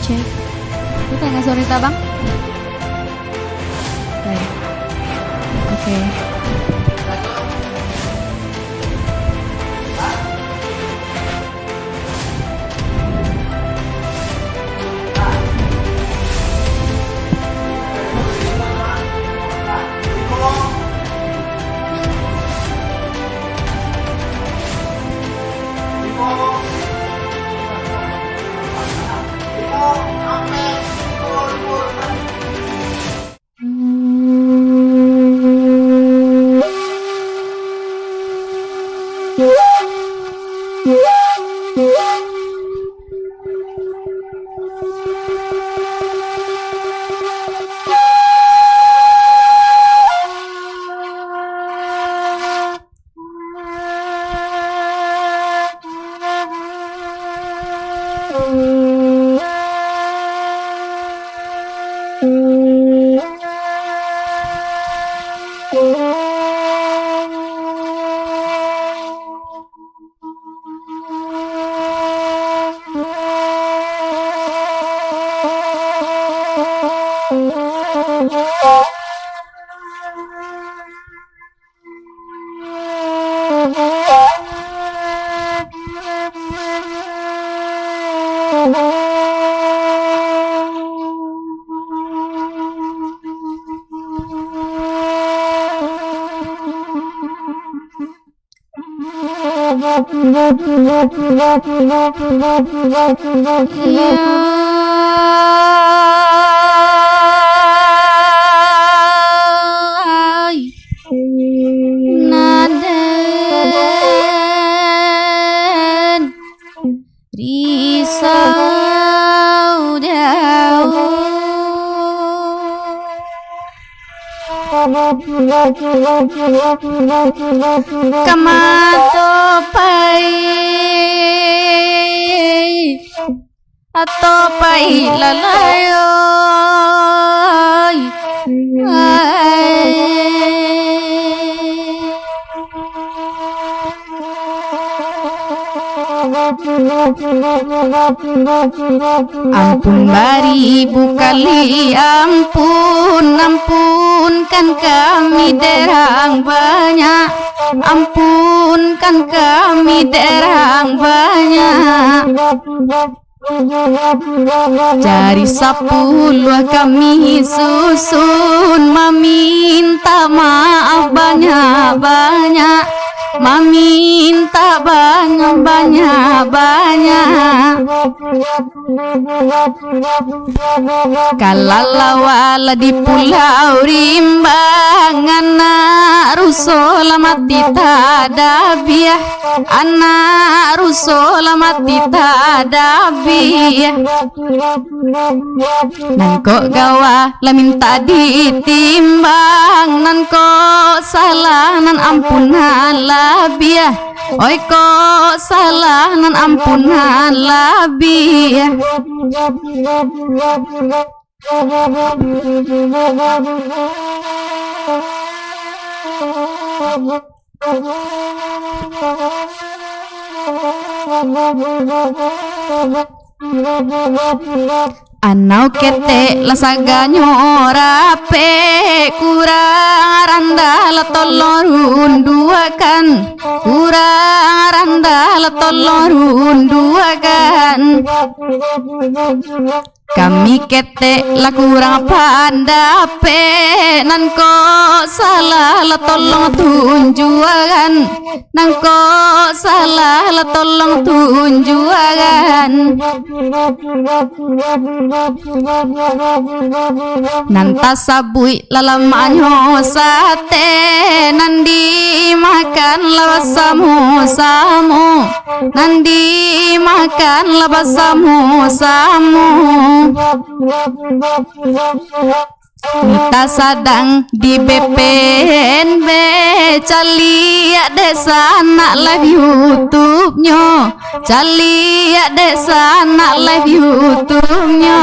cek. Kita nggak Sorita bang? Baik. Oke. Naden risau jauh kamatopai atopai lalayo ampun baribu kali ampun ampunkan kami derang banyak ampunkan kami derang banyak cari 10 kami susun meminta maaf banyak-banyak meminta banyak-banyak kalalawala di pulau rimbang anak rusola mati tadabiah anak rusola mati tadabiah nan kok gawa lamin tadi ditimbang nan kok salah nan ampunan labiah oi kok salah nan ampunan labiah anau kete lasaga nyorape kurang randa tolong duakan kurang randa tolong duakan kami kete la kurang pandape nan ko salah la tolong tunjuan nan ko salah la tolong tunjuan nan tasabui lalamanyo sate nan dimakan labasamu samu nan dimakan labasamu samu Nita sadang di BPNB Calia desa anak live YouTube-nya Calia desa anak live YouTube-nya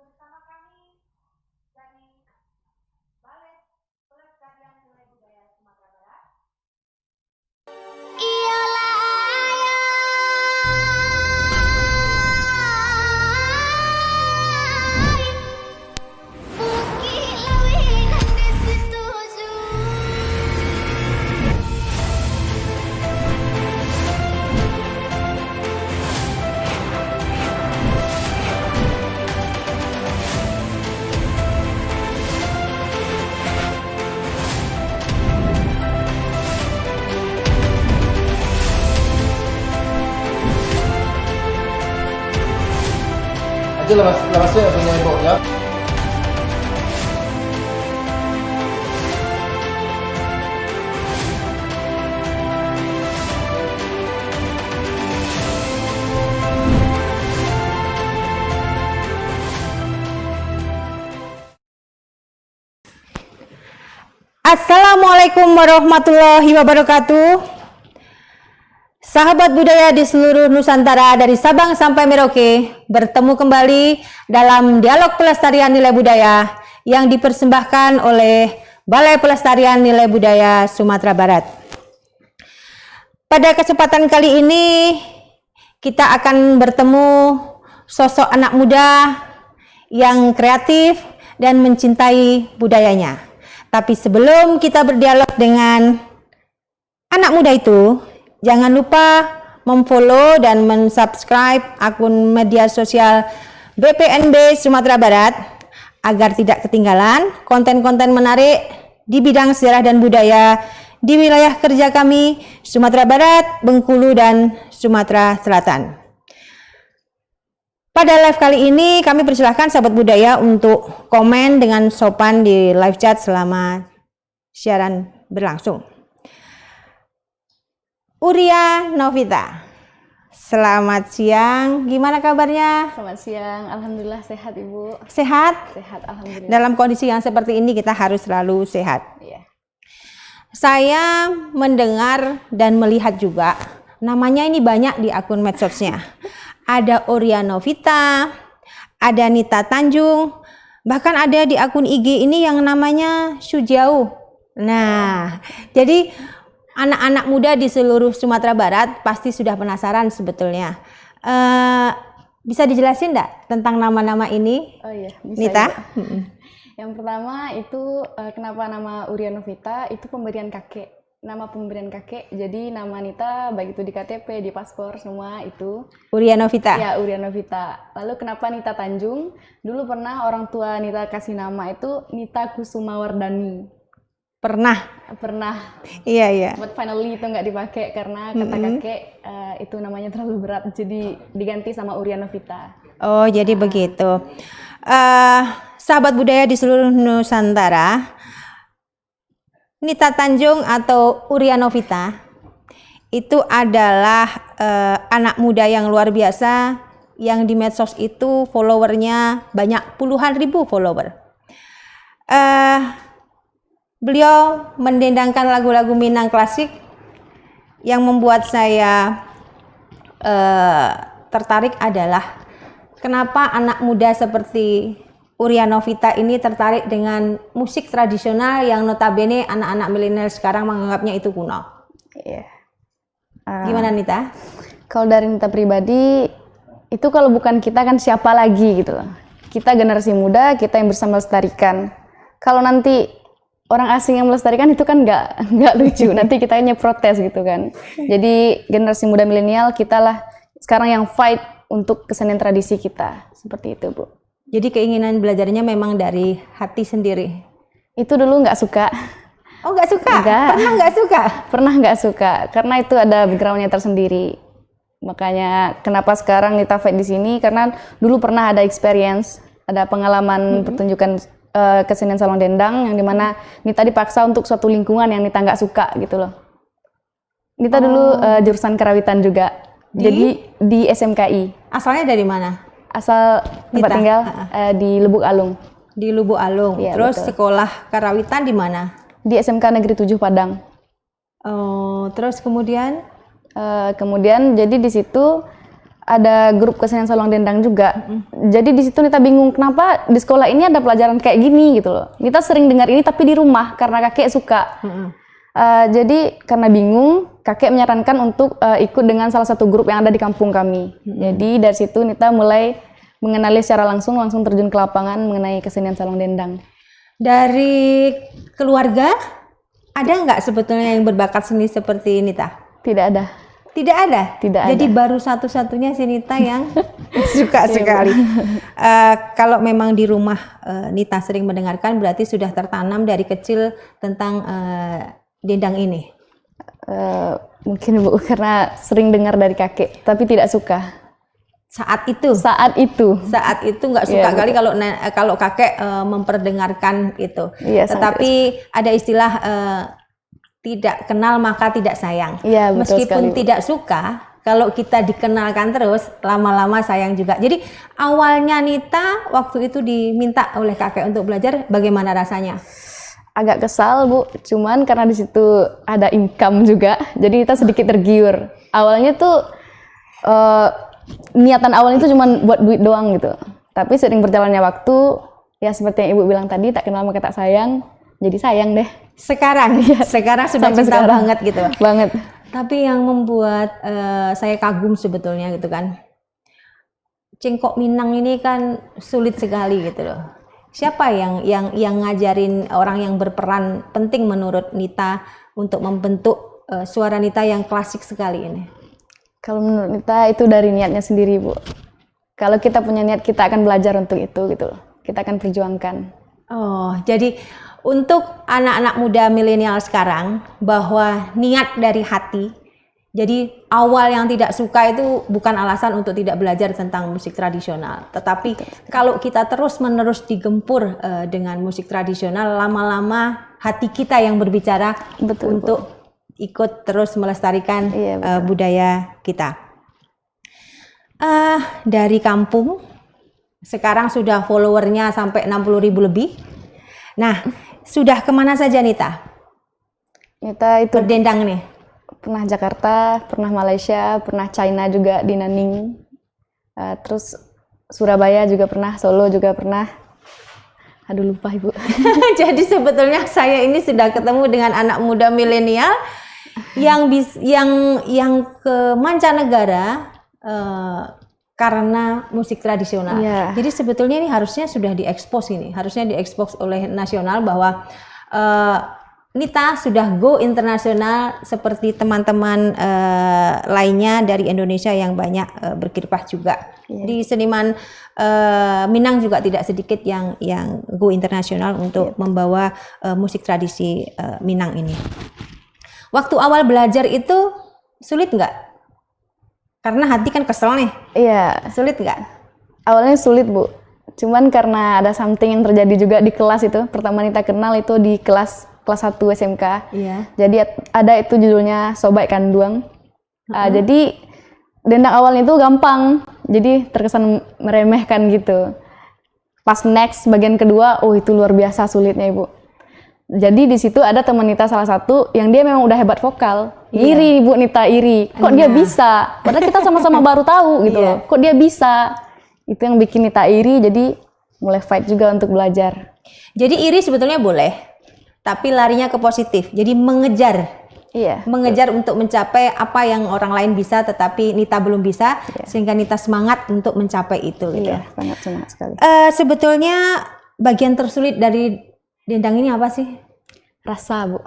Bersama kami dari Balai Pelestarian Nilai Budaya Sumatera Barat. Itu lemasnya punya ibu ya. Assalamualaikum warahmatullahi wabarakatuh. Sahabat budaya di seluruh Nusantara dari Sabang sampai Merauke, bertemu kembali dalam dialog pelestarian nilai budaya yang dipersembahkan oleh Balai Pelestarian Nilai Budaya Sumatera Barat. Pada kesempatan kali ini kita akan bertemu sosok anak muda yang kreatif dan mencintai budayanya. Tapi sebelum kita berdialog dengan anak muda itu, jangan lupa memfollow dan mensubscribe akun media sosial BPNB Sumatera Barat agar tidak ketinggalan konten-konten menarik di bidang sejarah dan budaya di wilayah kerja kami Sumatera Barat, Bengkulu, dan Sumatera Selatan. Pada live kali ini kami persilahkan sahabat budaya untuk komen dengan sopan di live chat selama siaran berlangsung. Uria Novita, selamat siang. Gimana kabarnya? Selamat siang, alhamdulillah sehat Ibu. Sehat? Sehat, alhamdulillah. Dalam kondisi yang seperti ini kita harus selalu sehat. Iya. Saya mendengar dan melihat juga namanya ini banyak di akun medsosnya. Ada Uria Novita, ada Nita Tanjung, bahkan ada di akun IG ini yang namanya Sujau. Nah, jadi anak-anak muda di seluruh Sumatera Barat pasti sudah penasaran sebetulnya. Bisa dijelasin enggak tentang nama-nama ini? Oh iya, bisa Nita? Ibu. Yang pertama itu kenapa nama Uria Novita, itu pemberian kakek. Nama pemberian kakek, jadi nama Nita baik itu di KTP, di paspor, semua itu Uria Novita? ya Uria Novita. Lalu kenapa Nita Tanjung? Dulu pernah orang tua Nita kasih nama itu Nita Kusumawardani. Pernah? Pernah, Iya. but finally itu nggak dipakai karena kata kakek itu namanya terlalu berat, jadi diganti sama Uria Novita. Oh, jadi begitu. Sahabat budaya di seluruh Nusantara, Nita Tanjung atau Uria Novita itu adalah anak muda yang luar biasa yang di medsos itu followernya banyak, puluhan ribu follower. Beliau mendendangkan lagu-lagu Minang klasik yang membuat saya tertarik adalah kenapa anak muda seperti Uria Novita ini tertarik dengan musik tradisional yang notabene anak-anak milenial sekarang menganggapnya itu kuno. Iya. Gimana Nita? Kalau dari Nita pribadi, itu kalau bukan kita kan siapa lagi gitu loh. Kita generasi muda, kita yang bersama melestarikan. Kalau nanti orang asing yang melestarikan itu kan nggak lucu. Nanti kita protes gitu kan. Jadi generasi muda milenial kita lah sekarang yang fight untuk kesenian tradisi kita. Seperti itu, Bu. Jadi keinginan belajarnya memang dari hati sendiri? Itu dulu nggak suka. Oh, nggak suka? Enggak. Pernah nggak suka? Pernah nggak suka, karena itu ada backgroundnya tersendiri. Makanya kenapa sekarang Nita fight di sini, karena dulu pernah ada experience, ada pengalaman pertunjukan kesenian Salong Dendang yang dimana Nita dipaksa untuk suatu lingkungan yang Nita nggak suka gitu loh. Nita dulu jurusan karawitan juga, jadi di SMKI. Asalnya dari mana? Asal tempat Nita? tinggal di Lubuk Alung. Di Lubuk Alung. Iya, Terus betul. sekolah karawitan di mana? Di SMK Negeri 7 Padang. Oh, terus kemudian? Kemudian jadi di situ ada grup kesenian Salong Dendang juga. Jadi di situ Nita bingung kenapa di sekolah ini ada pelajaran kayak gini gitu loh. Nita sering dengar ini tapi di rumah karena kakek suka. Jadi karena bingung, kakek menyarankan untuk ikut dengan salah satu grup yang ada di kampung kami. Jadi dari situ Nita mulai mengenali secara langsung terjun ke lapangan mengenai kesenian Salong Dendang. Dari keluarga ada nggak sebetulnya yang berbakat seni seperti Nita? Tidak ada. Tidak ada? Tidak Jadi ada. baru satu-satunya si Nita yang suka sekali. Kalau memang di rumah Nita sering mendengarkan berarti sudah tertanam dari kecil tentang dendang ini. Mungkin Bu karena sering dengar dari kakek tapi tidak suka. Saat itu Saat itu nggak suka Iya, kali kalau kakek memperdengarkan itu. Iya, Tetapi ada istilah tidak kenal maka tidak sayang. Iya, betul Meskipun sekali, Bu. tidak suka, kalau kita dikenalkan terus, lama-lama sayang juga. Jadi awalnya Nita waktu itu diminta oleh kakek untuk belajar, bagaimana rasanya? agak kesal Bu, cuman karena di situ ada income juga, jadi kita sedikit tergiur. Awalnya tuh niatan awalnya itu cuma buat duit doang gitu. Tapi sering berjalannya waktu, ya seperti yang Ibu bilang tadi, tak kenal maka tak sayang, jadi sayang deh. Sekarang sudah Sampai cinta sekarang. banget gitu. Banget. Tapi yang membuat saya kagum sebetulnya gitu kan, cengkok Minang ini kan sulit sekali gitu loh. Siapa yang ngajarin orang yang berperan penting menurut Nita untuk membentuk suara Nita yang klasik sekali ini? Kalau menurut Nita itu dari niatnya sendiri Bu. Kalau kita punya niat kita akan belajar untuk itu gitu loh. Kita akan perjuangkan. Oh, jadi untuk anak-anak muda milenial sekarang bahwa niat dari hati Jadi awal yang tidak suka itu bukan alasan untuk tidak belajar tentang musik tradisional. Tetapi kalau kita terus-menerus digempur dengan musik tradisional, lama-lama hati kita yang berbicara Betul, untuk ikut terus melestarikan Iya, betul. budaya kita. Dari kampung, sekarang sudah followernya sampai 60.000 lebih. Nah, sudah kemana saja Nita? Nita itu Berdendang nih. pernah Jakarta, pernah Malaysia, pernah China juga di Nanning. Terus Surabaya juga pernah, Solo juga pernah. Aduh lupa Ibu. Jadi sebetulnya saya ini sudah ketemu dengan anak muda milenial yang ke mancanegara karena musik tradisional. Iya. Jadi sebetulnya ini harusnya sudah diekspos ini, harusnya diekspos oleh nasional bahwa Nita sudah go internasional seperti teman-teman lainnya dari Indonesia yang banyak berkiprah juga. Di seniman Minang juga tidak sedikit yang go internasional untuk membawa musik tradisi Minang ini. Waktu awal belajar itu sulit nggak? Karena hati kan kesel nih. Iya, Sulit nggak? awalnya sulit Bu. Cuman karena ada something yang terjadi juga di kelas itu. Pertama Nita kenal itu di kelas 1 SMK. Iya. Jadi ada itu judulnya Sobai Kanduang. Jadi dendang awalnya itu gampang. Jadi terkesan meremehkan gitu. Pas next bagian kedua, oh itu luar biasa sulitnya Ibu. Jadi di situ ada teman Nita salah satu yang dia memang udah hebat vokal. Iri Ibu Nita, iri. Kok dia bisa? Padahal kita sama-sama baru tahu gitu loh. Kok dia bisa? Itu yang bikin Nita iri, jadi mulai fight juga untuk belajar. Jadi iri sebetulnya boleh, tapi larinya ke positif. Jadi mengejar Iya. untuk mencapai apa yang orang lain bisa, tetapi Nita belum bisa, sehingga Nita semangat untuk mencapai itu. Gitu. Iya, sangat semangat sekali. Sebetulnya bagian tersulit dari dendang ini apa sih? Rasa Bu.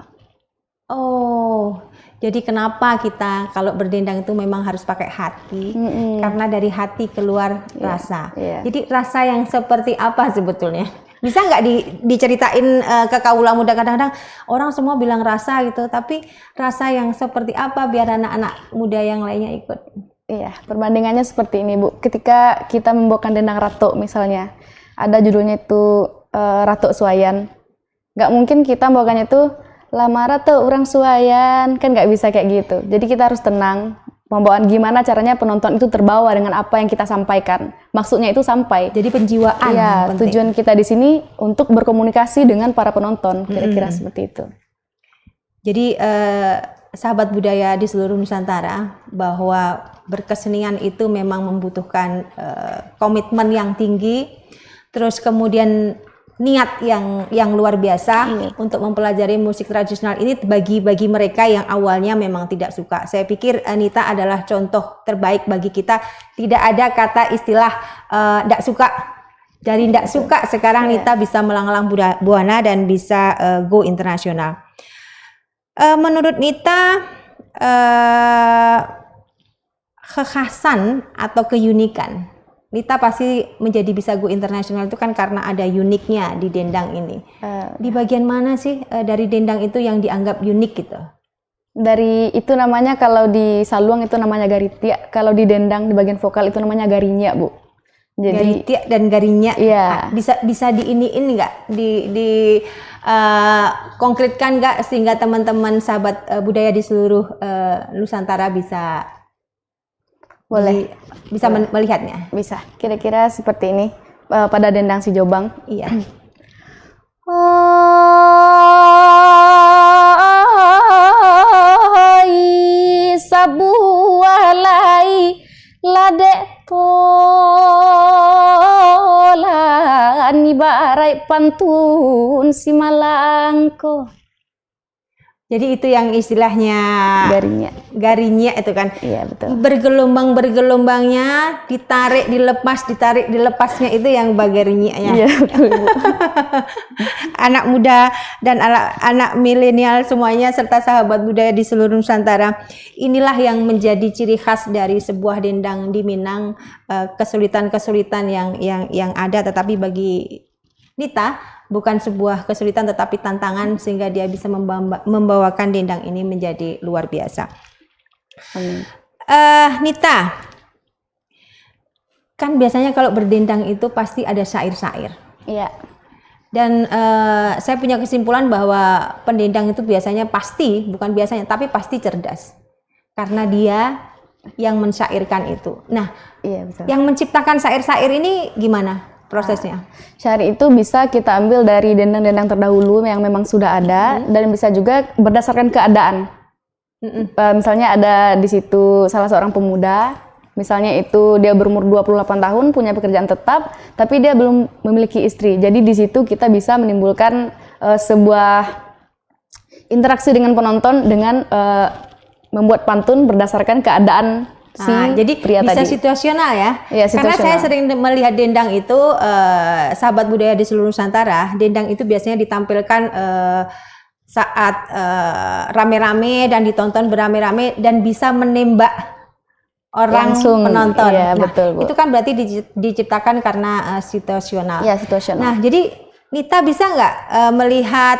Oh, jadi kenapa kita kalau berdendang itu memang harus pakai hati? Karena dari hati keluar rasa. iya. Jadi rasa yang seperti apa sebetulnya? Bisa nggak diceritain ke kaula muda? Kadang-kadang orang semua bilang rasa gitu, tapi rasa yang seperti apa biar anak-anak muda yang lainnya ikut? Iya, perbandingannya seperti ini Bu. Ketika kita membawakan dendang ratok misalnya, ada judulnya itu Ratok Suayan. Nggak mungkin kita membawakannya itu lama ratok orang Suayan, kan nggak bisa kayak gitu. Jadi kita harus tenang. Pembawaan gimana caranya penonton itu terbawa dengan apa yang kita sampaikan. Maksudnya itu sampai. Jadi penjiwaan. Iya, penting. tujuan kita di sini untuk berkomunikasi dengan para penonton, kira-kira seperti itu. Jadi sahabat budaya di seluruh Nusantara, bahwa berkesenian itu memang membutuhkan komitmen yang tinggi, terus kemudian niat yang luar biasa untuk mempelajari musik tradisional ini bagi mereka yang awalnya memang tidak suka. Saya pikir Nita adalah contoh terbaik bagi kita. Tidak ada kata istilah tidak suka. Dari tidak suka sekarang Nita bisa melanglang buana dan bisa go internasional. Menurut Nita, kekhasan atau keunikan, Nita pasti menjadi bisa go internasional itu kan karena ada uniknya di dendang ini. Di bagian mana sih dari dendang itu yang dianggap unik gitu? Dari itu namanya, kalau di saluang itu namanya garitia, kalau di dendang di bagian vokal itu namanya garinya Bu. Jadi Garitia dan garinya. Iya. Bisa diiniin nggak? Di konkretkan nggak sehingga teman-teman sahabat budaya di seluruh Nusantara bisa boleh bisa melihatnya. bisa kira-kira seperti ini pada dendang si Jobang. Iya. Sabuah lai ladek tolan ibarat pantun si Malangko. Jadi itu yang istilahnya garinya itu kan. Iya betul. Bergelombang-bergelombangnya, ditarik dilepasnya itu yang bagarinya ya. Iya betul Bu. Anak muda dan anak milenial semuanya serta sahabat budaya di seluruh Nusantara, inilah yang menjadi ciri khas dari sebuah dendang di Minang. Kesulitan-kesulitan yang ada, tetapi bagi Nita bukan sebuah kesulitan tetapi tantangan, sehingga dia bisa membawakan dendang ini menjadi luar biasa. Amin. Nita, kan biasanya kalau berdendang itu pasti ada syair-syair. Iya. Dan saya punya kesimpulan bahwa pendendang itu biasanya pasti, bukan biasanya, tapi pasti cerdas. Karena dia yang mensyairkan itu. Nah, Iya, betul. yang menciptakan syair-syair ini gimana prosesnya? Syair itu bisa kita ambil dari dendang-dendang terdahulu yang memang sudah ada, dan bisa juga berdasarkan keadaan. Misalnya ada di situ salah seorang pemuda, misalnya itu dia berumur 28 tahun, punya pekerjaan tetap, tapi dia belum memiliki istri. Jadi di situ kita bisa menimbulkan sebuah interaksi dengan penonton dengan membuat pantun berdasarkan keadaan si Jadi pria bisa tadi. situasional ya? Iya, Karena saya situasional. sering melihat dendang itu, sahabat budaya di seluruh Nusantara, dendang itu biasanya ditampilkan saat rame-rame dan ditonton berame-rame dan bisa menembak orang Langsung, penonton. iya, Nah, betul, Bu. itu kan berarti diciptakan karena situasional. Iya, situasional. Nah, jadi Nita bisa nggak melihat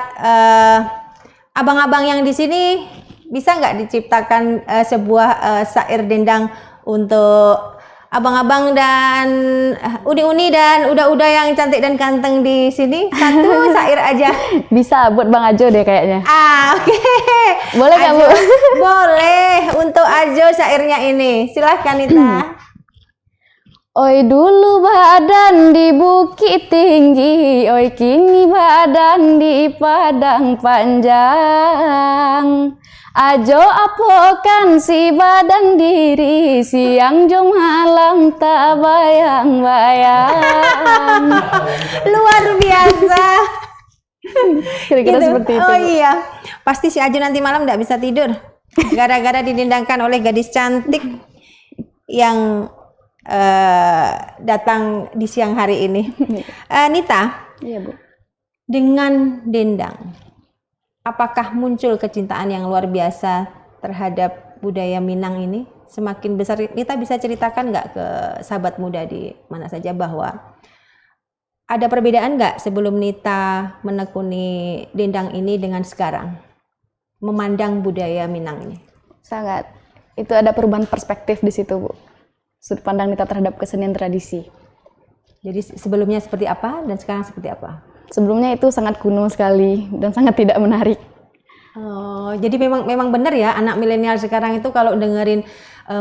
abang-abang yang di sini, bisa nggak diciptakan sebuah syair dendang untuk abang-abang dan uni-uni dan uda-uda yang cantik dan ganteng di sini? Satu syair aja. Bisa buat Bang Ajo deh kayaknya. Oke. Boleh nggak, Bu? Ajo, boleh. Untuk Ajo syairnya ini. Silahkan Nita. Oi dulu badan di bukit tinggi, oi kini badan di padang panjang. Ajo apokan si badan diri, siang jo malam tak bayang-bayang. Luar biasa. Kira-kira Gitu. seperti itu. Oh Bu. iya. Pasti si Ajo nanti malam nggak bisa tidur. Gara-gara didendangkan oleh gadis cantik yang datang di siang hari ini. Nita, Iya, Bu. dengan dendang, apakah muncul kecintaan yang luar biasa terhadap budaya Minang ini? Semakin besar, Nita bisa ceritakan nggak ke sahabat muda di mana saja bahwa ada perbedaan nggak sebelum Nita menekuni dendang ini dengan sekarang? Memandang budaya Minang ini. Sangat. Itu ada perubahan perspektif di situ, Bu. Sudut pandang Nita terhadap kesenian tradisi. Jadi sebelumnya seperti apa dan sekarang seperti apa? Sebelumnya itu sangat kuno sekali dan sangat tidak menarik. Oh, jadi memang benar ya, anak milenial sekarang itu kalau dengerin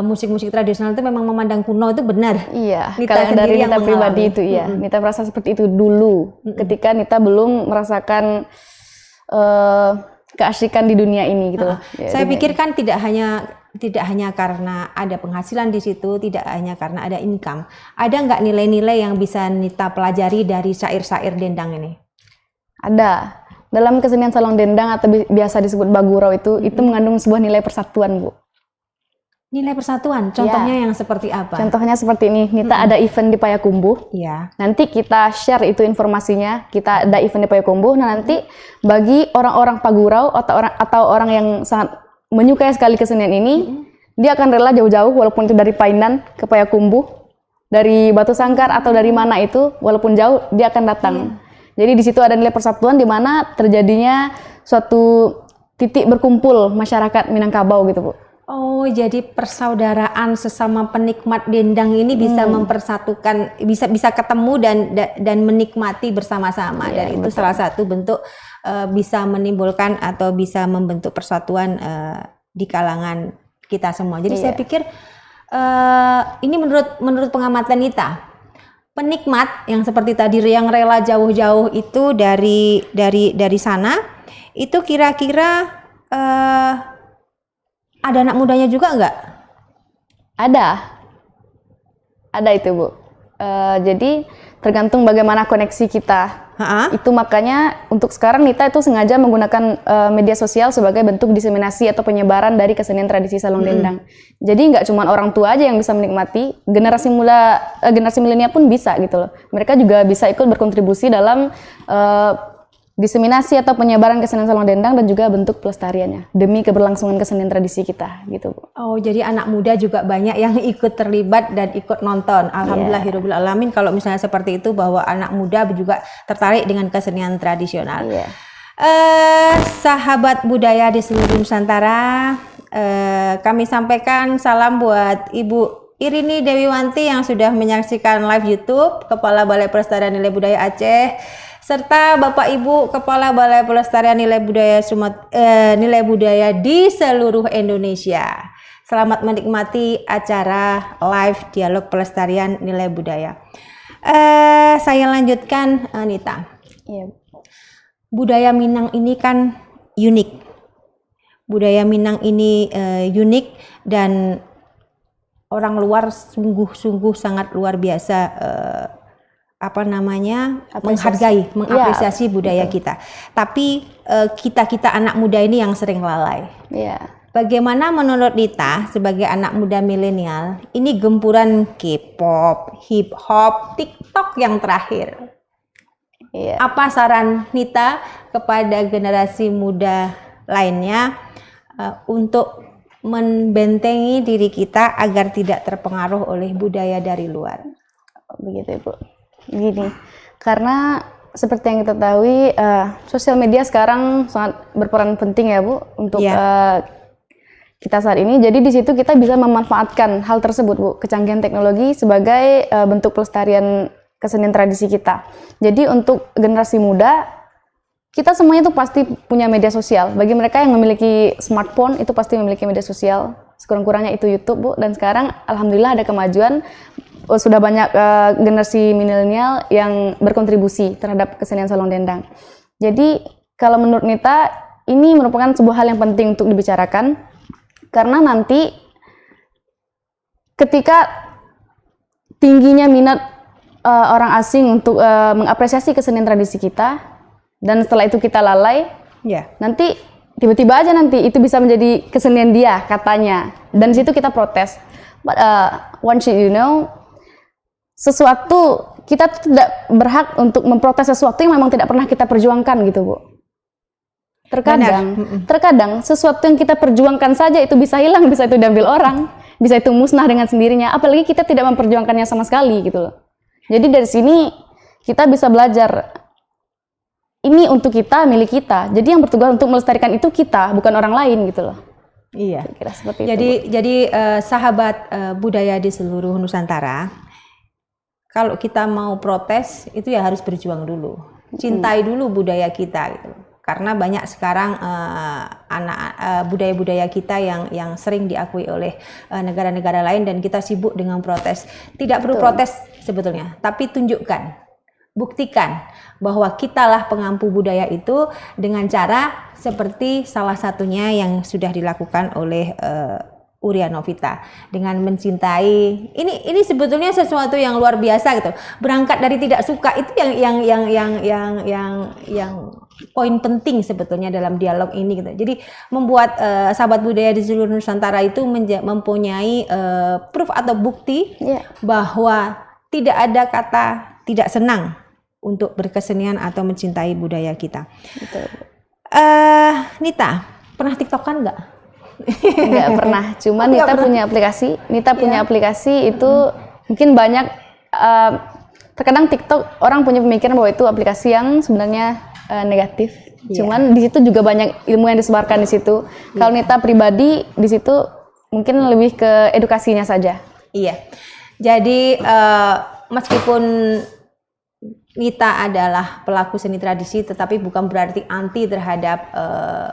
musik-musik tradisional itu memang memandang kuno, itu benar. Iya, Nita kalau dari sendiri yang Nita pribadi mengalami. itu iya. Nita merasa seperti itu dulu, ketika Nita belum merasakan keasyikan di dunia ini gitu loh. Ya, Saya dunia pikir ini. kan tidak hanya karena ada penghasilan di situ, tidak hanya karena ada income. Ada nggak nilai-nilai yang bisa Nita pelajari dari syair-syair dendang ini? Ada. Dalam kesenian salong dendang atau biasa disebut bagurau itu mengandung sebuah nilai persatuan, Bu. Nilai persatuan, contohnya yang seperti apa? Contohnya seperti ini, Nita ada event di Payakumbuh. Iya. Nanti kita share itu informasinya, kita ada event di Payakumbuh. Nah, nanti bagi orang-orang Pagurau atau orang yang sangat menyukai sekali kesenian ini, dia akan rela jauh-jauh walaupun itu dari Painan ke Payakumbuh, dari Batu Sangkar atau dari mana itu, walaupun jauh dia akan datang. Jadi di situ ada nilai persatuan di mana terjadinya suatu titik berkumpul masyarakat Minangkabau gitu, Bu. Oh, jadi persaudaraan sesama penikmat dendang ini bisa mempersatukan, bisa ketemu dan menikmati bersama-sama. Iya, Dan itu betul. salah satu bentuk bisa menimbulkan atau bisa membentuk persatuan di kalangan kita semua. Jadi Iya. saya pikir ini menurut pengamatan Nita, penikmat yang seperti tadi yang rela jauh-jauh itu dari sana, itu kira-kira ada anak mudanya juga nggak? Ada itu, Bu. Jadi tergantung bagaimana koneksi kita. Itu makanya untuk sekarang Nita itu sengaja menggunakan media sosial sebagai bentuk diseminasi atau penyebaran dari kesenian tradisi salong dendang. Jadi nggak cuma orang tua aja yang bisa menikmati, generasi milenial pun bisa gitu loh. Mereka juga bisa ikut berkontribusi dalam diseminasi atau penyebaran kesenian salong dendang dan juga bentuk pelestariannya demi keberlangsungan kesenian tradisi kita gitu, Bu. Oh, jadi anak muda juga banyak yang ikut terlibat dan ikut nonton. Alhamdulillahirabbil alamin kalau misalnya seperti itu, bahwa anak muda juga tertarik dengan kesenian tradisional. Iya. Sahabat budaya di seluruh Nusantara, kami sampaikan salam buat Ibu Irini Dewiwanti yang sudah menyaksikan live YouTube, Kepala Balai Pelestarian Nilai Budaya Aceh, serta Bapak Ibu Kepala Balai Pelestarian Nilai Budaya di seluruh Indonesia. Selamat menikmati acara live dialog pelestarian nilai budaya. Saya lanjutkan, Nita. Iya. Budaya Minang ini kan unik. Budaya Minang ini unik dan orang luar sungguh-sungguh sangat luar biasa mengapresiasi budaya kita. Tapi kita anak muda ini yang sering lalai. Iya. Bagaimana menurut Nita sebagai anak muda milenial, ini gempuran K-pop, hip hop, TikTok yang terakhir. Iya. Apa saran Nita kepada generasi muda lainnya untuk membentengi diri kita agar tidak terpengaruh oleh budaya dari luar? Begitu Ibu. Gini, karena seperti yang kita tahu, sosial media sekarang sangat berperan penting ya Bu untuk kita saat ini. Jadi di situ kita bisa memanfaatkan hal tersebut Bu, kecanggihan teknologi sebagai bentuk pelestarian kesenian tradisi kita. Jadi untuk generasi muda, kita semuanya tuh pasti punya media sosial. Bagi mereka yang memiliki smartphone itu pasti memiliki media sosial. Sekurang-kurangnya itu YouTube Bu. Dan sekarang alhamdulillah ada kemajuan. Sudah banyak generasi milenial yang berkontribusi terhadap kesenian Salong Dendang. Jadi kalau menurut Nita ini merupakan sebuah hal yang penting untuk dibicarakan, karena nanti ketika tingginya minat orang asing untuk mengapresiasi kesenian tradisi kita, dan setelah itu kita lalai, nanti tiba-tiba aja nanti itu bisa menjadi kesenian dia katanya, dan di situ kita protes. But once you know, sesuatu kita tidak berhak untuk memprotes sesuatu yang memang tidak pernah kita perjuangkan gitu Bu. Terkadang sesuatu yang kita perjuangkan saja itu bisa hilang, bisa itu diambil orang, bisa itu musnah dengan sendirinya, apalagi kita tidak memperjuangkannya sama sekali gitu loh. Jadi dari sini kita bisa belajar, ini untuk kita, milik kita. Jadi yang bertugas untuk melestarikan itu kita, bukan orang lain gitu loh. Iya. Kira seperti jadi sahabat budaya di seluruh Nusantara, kalau kita mau protes itu ya harus berjuang dulu, cintai dulu budaya kita gitu. Karena banyak sekarang budaya-budaya kita yang sering diakui oleh negara-negara lain dan kita sibuk dengan protes. Tidak perlu protes sebetulnya, tapi tunjukkan, buktikan bahwa kitalah pengampu budaya itu dengan cara seperti salah satunya yang sudah dilakukan oleh Uria Novita dengan mencintai. Ini sebetulnya sesuatu yang luar biasa gitu. Berangkat dari tidak suka itu yang poin penting sebetulnya dalam dialog ini gitu. Jadi membuat sahabat budaya di seluruh Nusantara itu mempunyai proof atau bukti bahwa tidak ada kata tidak senang untuk berkesenian atau mencintai budaya kita. Betul. Nita, pernah TikTokan nggak? Nggak pernah, cuman Nita punya aplikasi. Nita punya aplikasi itu mungkin banyak. Terkadang TikTok orang punya pemikiran bahwa itu aplikasi yang sebenarnya negatif. Cuman di situ juga banyak ilmu yang disebarkan di situ. Kalau Nita pribadi di situ mungkin lebih ke edukasinya saja. Iya. Jadi meskipun Nita adalah pelaku seni tradisi, tetapi bukan berarti anti terhadap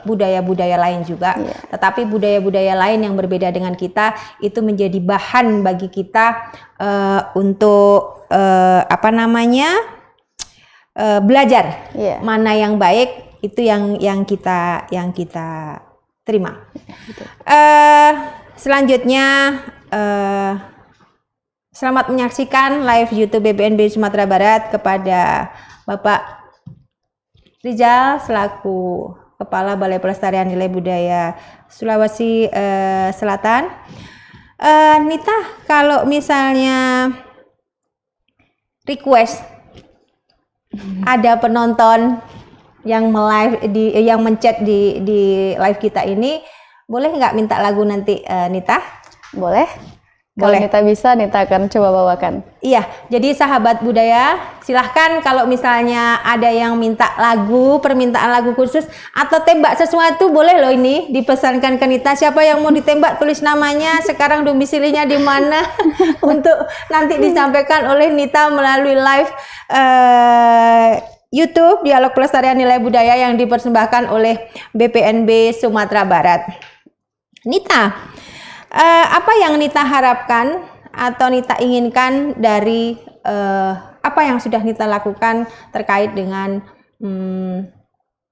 budaya-budaya lain juga. Tetapi budaya-budaya lain yang berbeda dengan kita itu menjadi bahan bagi kita untuk belajar mana yang baik, itu yang kita terima. Selanjutnya. Selamat menyaksikan live YouTube BPNB Sumatera Barat kepada Bapak Rizal selaku Kepala Balai Pelestarian Nilai Budaya Sulawesi Selatan. Nita, kalau misalnya request ada penonton yang yang menchat di live kita ini, boleh nggak minta lagu nanti, Nita? Boleh. Kalau Boleh. Nita bisa, Nita akan coba bawakan. Iya, jadi sahabat budaya, silahkan kalau misalnya ada yang minta lagu, permintaan lagu khusus atau tembak sesuatu, boleh loh ini dipesankan ke Nita. Siapa yang mau ditembak, tulis namanya, sekarang domisilinya di mana, untuk nanti disampaikan oleh Nita melalui live YouTube Dialog Pelestarian Nilai Budaya yang dipersembahkan oleh BPNB Sumatera Barat. Nita, apa yang Nita harapkan atau Nita inginkan dari apa yang sudah Nita lakukan terkait dengan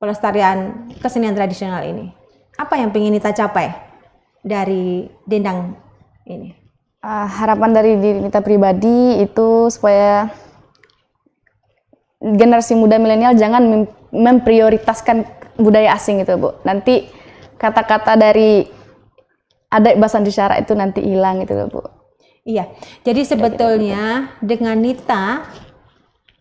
pelestarian kesenian tradisional ini? Apa yang ingin Nita capai dari Dendang ini? Harapan dari diri Nita pribadi itu supaya generasi muda milenial jangan memprioritaskan budaya asing itu, Bu. Nanti kata-kata dari adat bahasa Indonesia itu nanti hilang gitu loh, Bu. Iya, jadi sebetulnya dengan Nita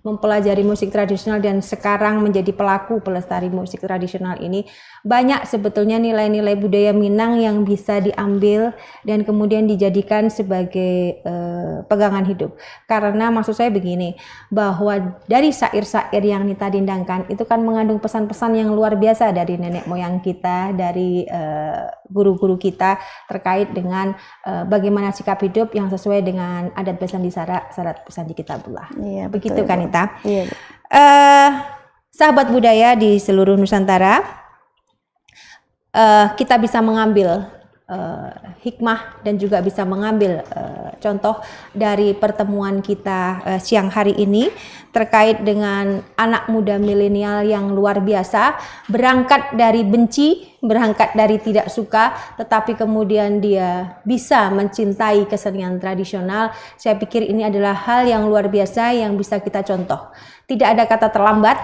mempelajari musik tradisional dan sekarang menjadi pelaku pelestari musik tradisional ini, banyak sebetulnya nilai-nilai budaya Minang yang bisa diambil dan kemudian dijadikan sebagai pegangan hidup. Karena maksud saya begini, bahwa dari syair-syair yang Nita dendangkan itu kan mengandung pesan-pesan yang luar biasa dari nenek moyang kita, dari guru-guru kita terkait dengan bagaimana sikap hidup yang sesuai dengan adat besan di syarat pesan di kitabullah. Iya, Begitu betul, kan Bu. Nita? Iya, Bu. Sahabat budaya di seluruh Nusantara, kita bisa mengambil hikmah dan juga bisa mengambil contoh dari pertemuan kita siang hari ini terkait dengan anak muda milenial yang luar biasa, berangkat dari benci, berangkat dari tidak suka, tetapi kemudian dia bisa mencintai kesenian tradisional. Saya pikir ini adalah hal yang luar biasa yang bisa kita contoh. Tidak ada kata terlambat,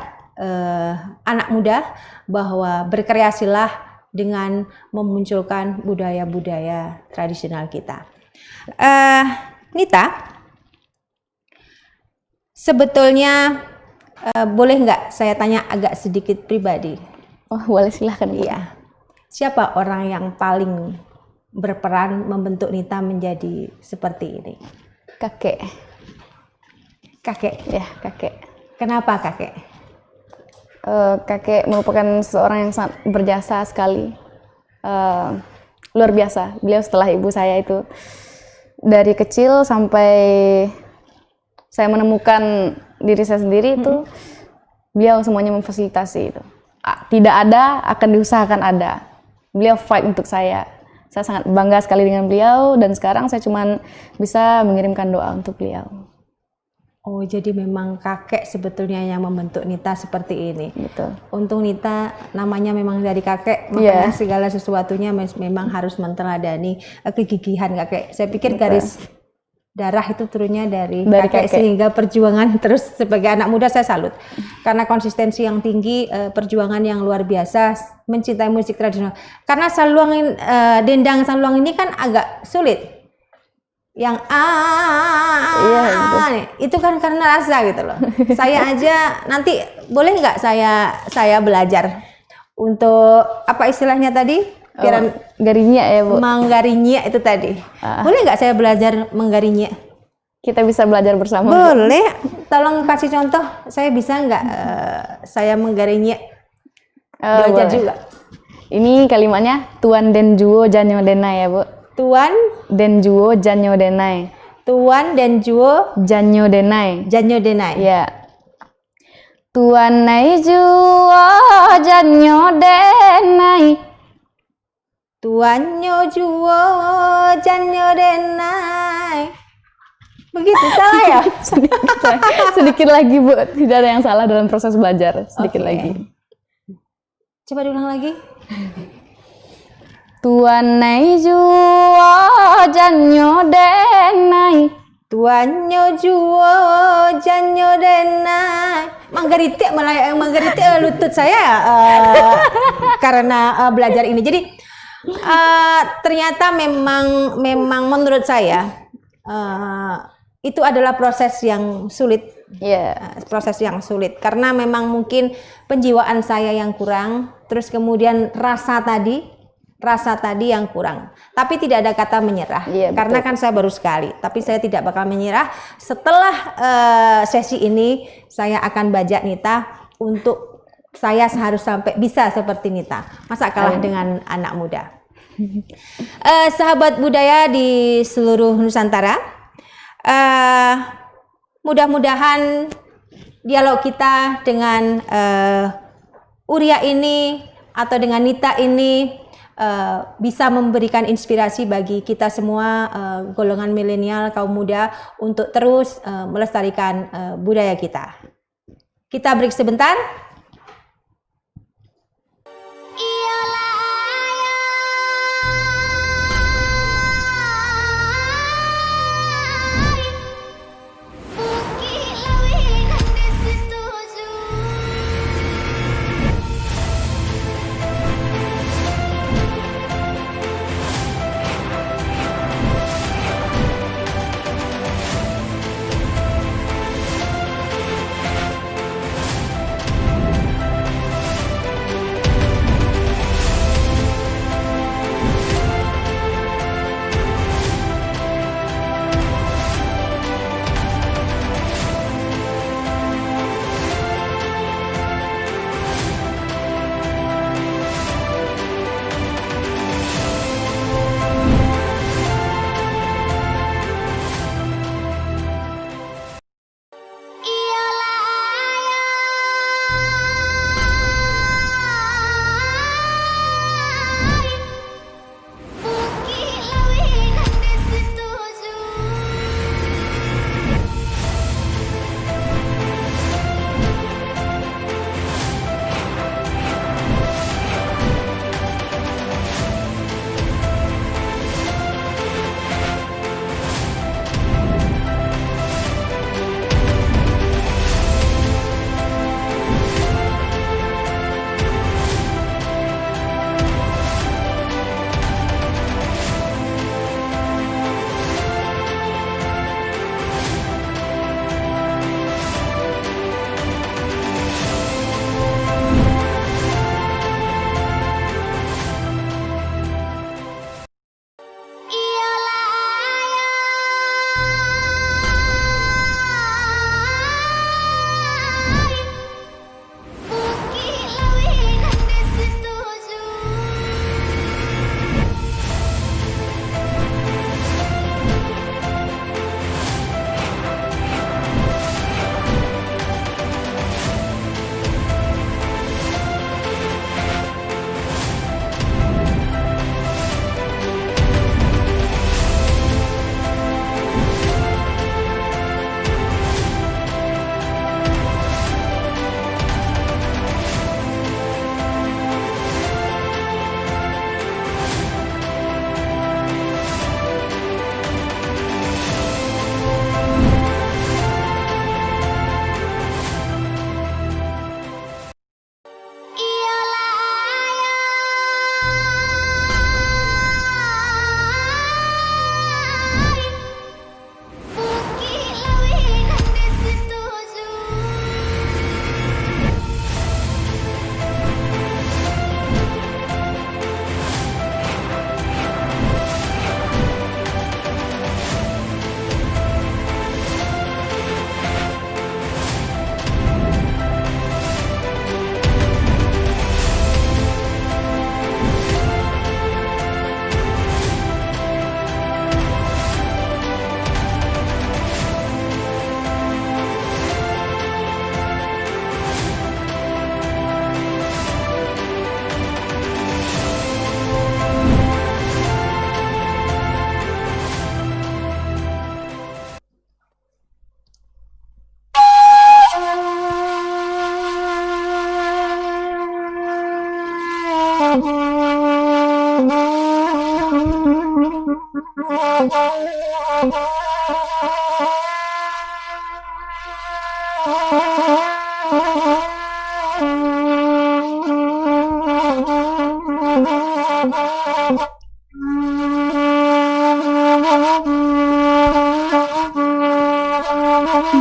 anak muda, bahwa berkreasilah dengan memunculkan budaya-budaya tradisional kita. Nita, sebetulnya boleh nggak saya tanya agak sedikit pribadi? Oh, boleh, silahkan, Bu. Iya. Siapa orang yang paling berperan membentuk Nita menjadi seperti ini? Kakek. Kakek. Ya, kakek. Kenapa kakek? Kakek merupakan seorang yang sangat berjasa sekali, luar biasa. Beliau setelah ibu saya itu, dari kecil sampai saya menemukan diri saya sendiri itu, beliau semuanya memfasilitasi itu. Tidak ada, akan diusahakan ada. Beliau fight untuk saya. Saya sangat bangga sekali dengan beliau dan sekarang saya cuma bisa mengirimkan doa untuk beliau. Oh, jadi memang kakek sebetulnya yang membentuk Nita seperti ini. Betul. Untung Nita namanya memang dari kakek, makanya Iya. segala sesuatunya memang harus menteladani kegigihan kakek. Saya pikir Betul. garis darah itu turunnya dari Dari kakek, kakek. sehingga perjuangan terus sebagai anak muda saya salut. Karena konsistensi yang tinggi, perjuangan yang luar biasa, mencintai musik tradisional. Karena saluang dendang saluang ini kan agak sulit. Yang Iya, betul. itu kan karena rasa gitu loh. Saya aja nanti boleh nggak saya belajar untuk apa istilahnya tadi? Biar Garinya ya, Bu. menggarinya itu tadi. Boleh nggak saya belajar menggarinya? Kita bisa belajar bersama, Bu. Boleh. Tolong kasih contoh. Saya bisa nggak saya menggarinya? Belajar Boleh. juga. Ini kalimatnya Tuan Den Juo Janyo Denai ya, Bu. Tuan, Den Juo Janyo Denai. Tuan dan Juo Janyo Denai. Janyo Denai. Ya. Tuan Nai Juo Janyo Denai. Tuan Juo Janyo Denai. Begitu salah ya? Sedikit lagi, Bu. Tidak ada yang salah dalam proses belajar. Sedikit Oke. lagi. Coba diulang lagi. Tuan Nai Juo Janyo Denai. Tuan Juo Janyo Denai. Manggaritik malah yang manggaritik lutut saya karena belajar ini. Jadi ternyata memang menurut saya itu adalah proses yang sulit. Ya. Proses yang sulit karena memang mungkin penjiwaan saya yang kurang, terus kemudian rasa tadi rasa tadi yang kurang. Tapi tidak ada kata menyerah, Iya, karena betul. kan saya baru sekali. Tapi saya tidak bakal menyerah. Setelah sesi ini, saya akan bajak Nita untuk saya harus sampai bisa seperti Nita. Masa kalah dengan anak muda. Sahabat budaya di seluruh Nusantara, mudah-mudahan dialog kita dengan Uria ini atau dengan Nita ini bisa memberikan inspirasi bagi kita semua golongan milenial, kaum muda untuk terus melestarikan budaya kita. Kita break sebentar.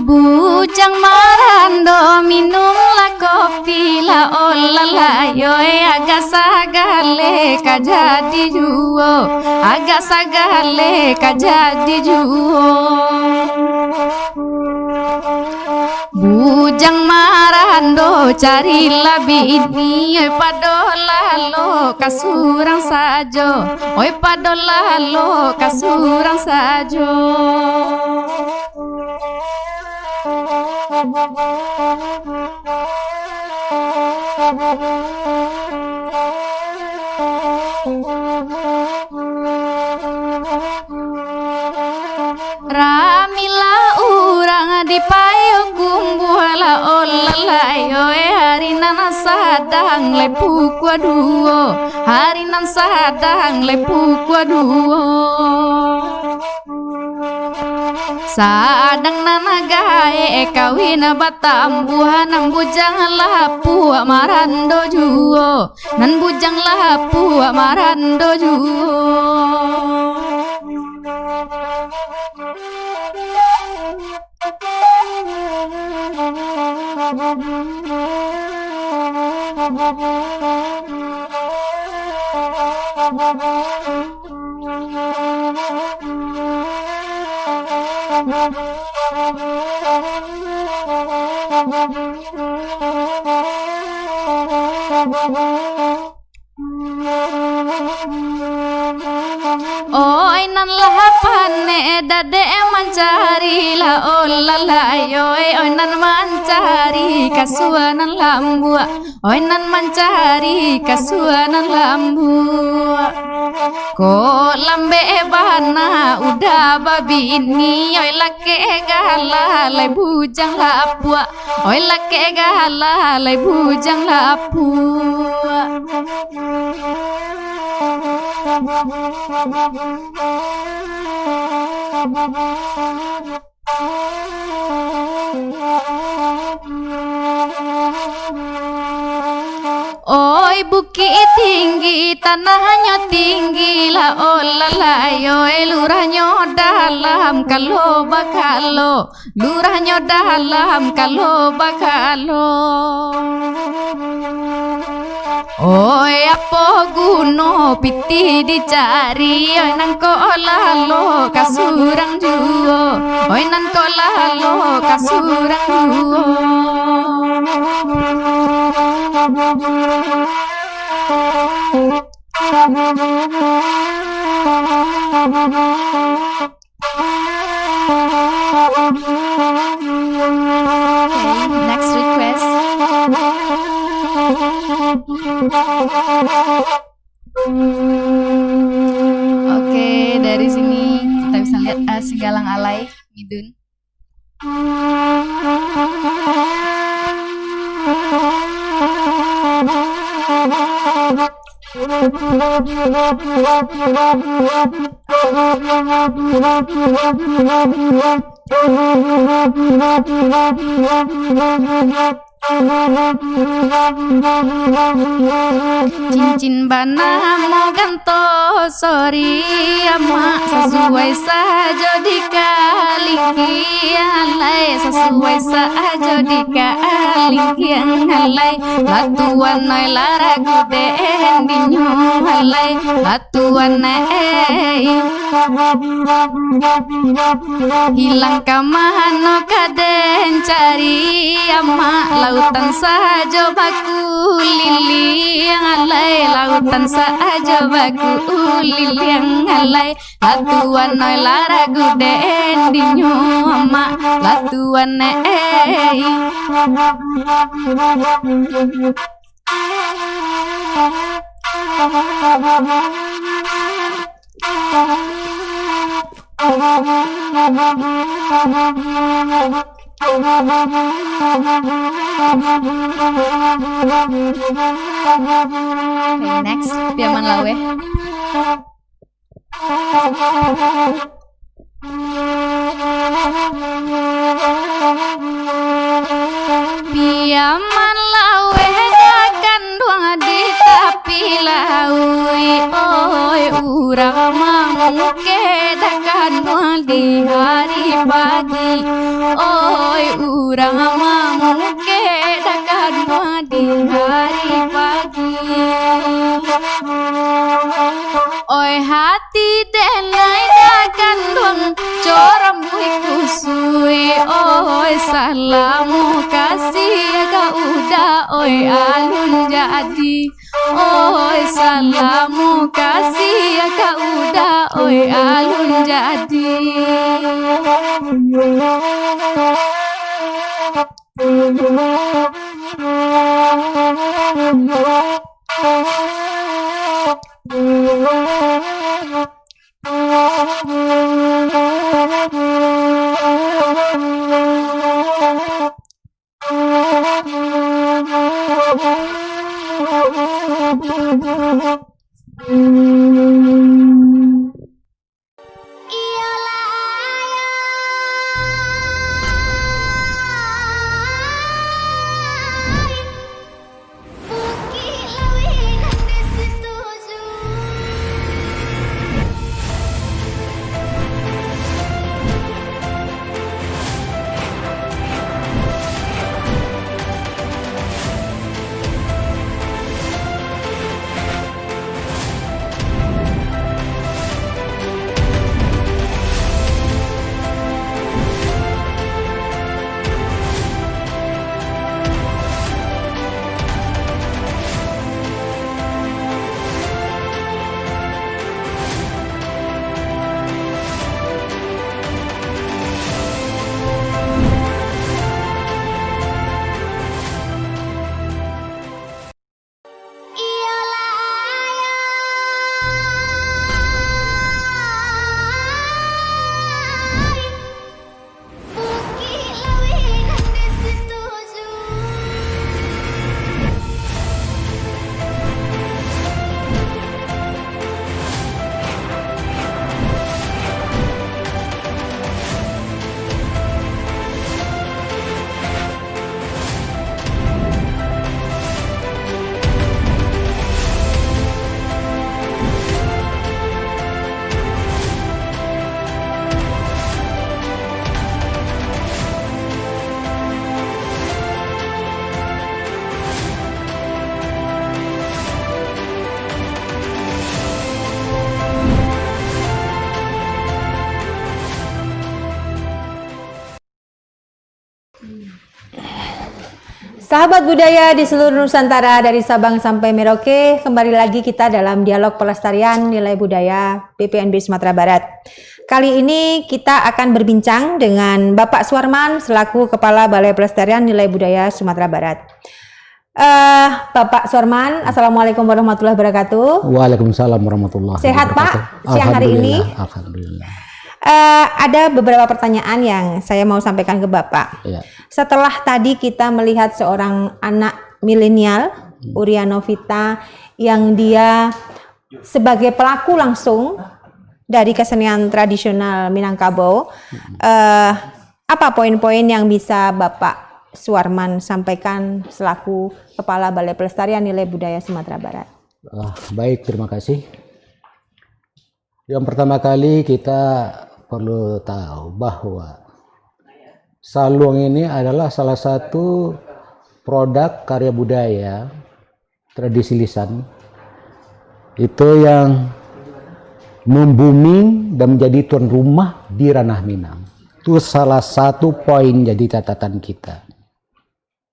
Bujang marando minumlah kopi la olala yo agak sagale kajadi juo agak sagale kajadi juo bujang marando cari labini oi padolalo kasurang sajo oi padolalo kasurang sajo ramila urang di payo kumbuhala olala yo hari nan sadang lepu kuaduo hari nan sadang lepu kuaduo sadang nanagae kawin batambuhan nan bujang lapu marando juo nan bujang lapu marando juo oi nan lahapane dade mancari la olala oi nan mancari kasuanan lambu oi nan mancari kasuanan lambu ko lambe bana udah babi ini oi lake gala lai bujang lapu oi lake gala lai bujang lapu oi bukit tinggi tanahnya tinggi la olala oi lurahnya dalam kalau bakalo lurahnya dalam kalau bakalo oi apa guno piti dicari oi nang kolalo kasurang juo oi nang kolalo kasurang juo okay, next request. Oke, dari sini kita bisa lihat Sigalang Alay Midun. Cincin bana mau ganto sorry ama sesuai saja dikali alay sesuai saja dikali alay latuan nai laragu den dinyo alay latuan nai hilang kamano kaden cari ama lautan saja baku liliang alay lautan saja baku liliang alay latuan noy laragu den dinyo ama latuan Okay, next, Piaman Lawe. Piaman Lawe dakan duang di tapi laui oi urang mangke dakan duang di hari pagi oi urang mangke dakan duang di hari pagi. Oi hati denai dakan dong coram buiku sui. Oi salamu kasih ka udah oi alun jadi. Oi salamu kasih ka udah oi alun jadi. Sahabat budaya di seluruh Nusantara dari Sabang sampai Merauke, kembali lagi kita dalam dialog pelestarian nilai budaya BPNB Sumatera Barat. Kali ini kita akan berbincang dengan Bapak Suarman selaku Kepala Balai Pelestarian Nilai Budaya Sumatera Barat. Bapak Suarman, Assalamualaikum warahmatullahi wabarakatuh. Waalaikumsalam warahmatullahi wabarakatuh. Sehat Pak siang hari ini? Alhamdulillah. Ada beberapa pertanyaan yang saya mau sampaikan ke Bapak. Ya. Setelah tadi kita melihat seorang anak milenial, Uria Novita, yang dia sebagai pelaku langsung dari kesenian tradisional Minangkabau, apa poin-poin yang bisa Bapak Suarman sampaikan selaku Kepala Balai Pelestarian Nilai Budaya Sumatera Barat? Baik, terima kasih. Yang pertama kali kita perlu tahu bahwa Saluang ini adalah salah satu produk karya budaya tradisi lisan itu yang membumi dan menjadi tuan rumah di ranah Minang. Itu salah satu poin jadi catatan kita.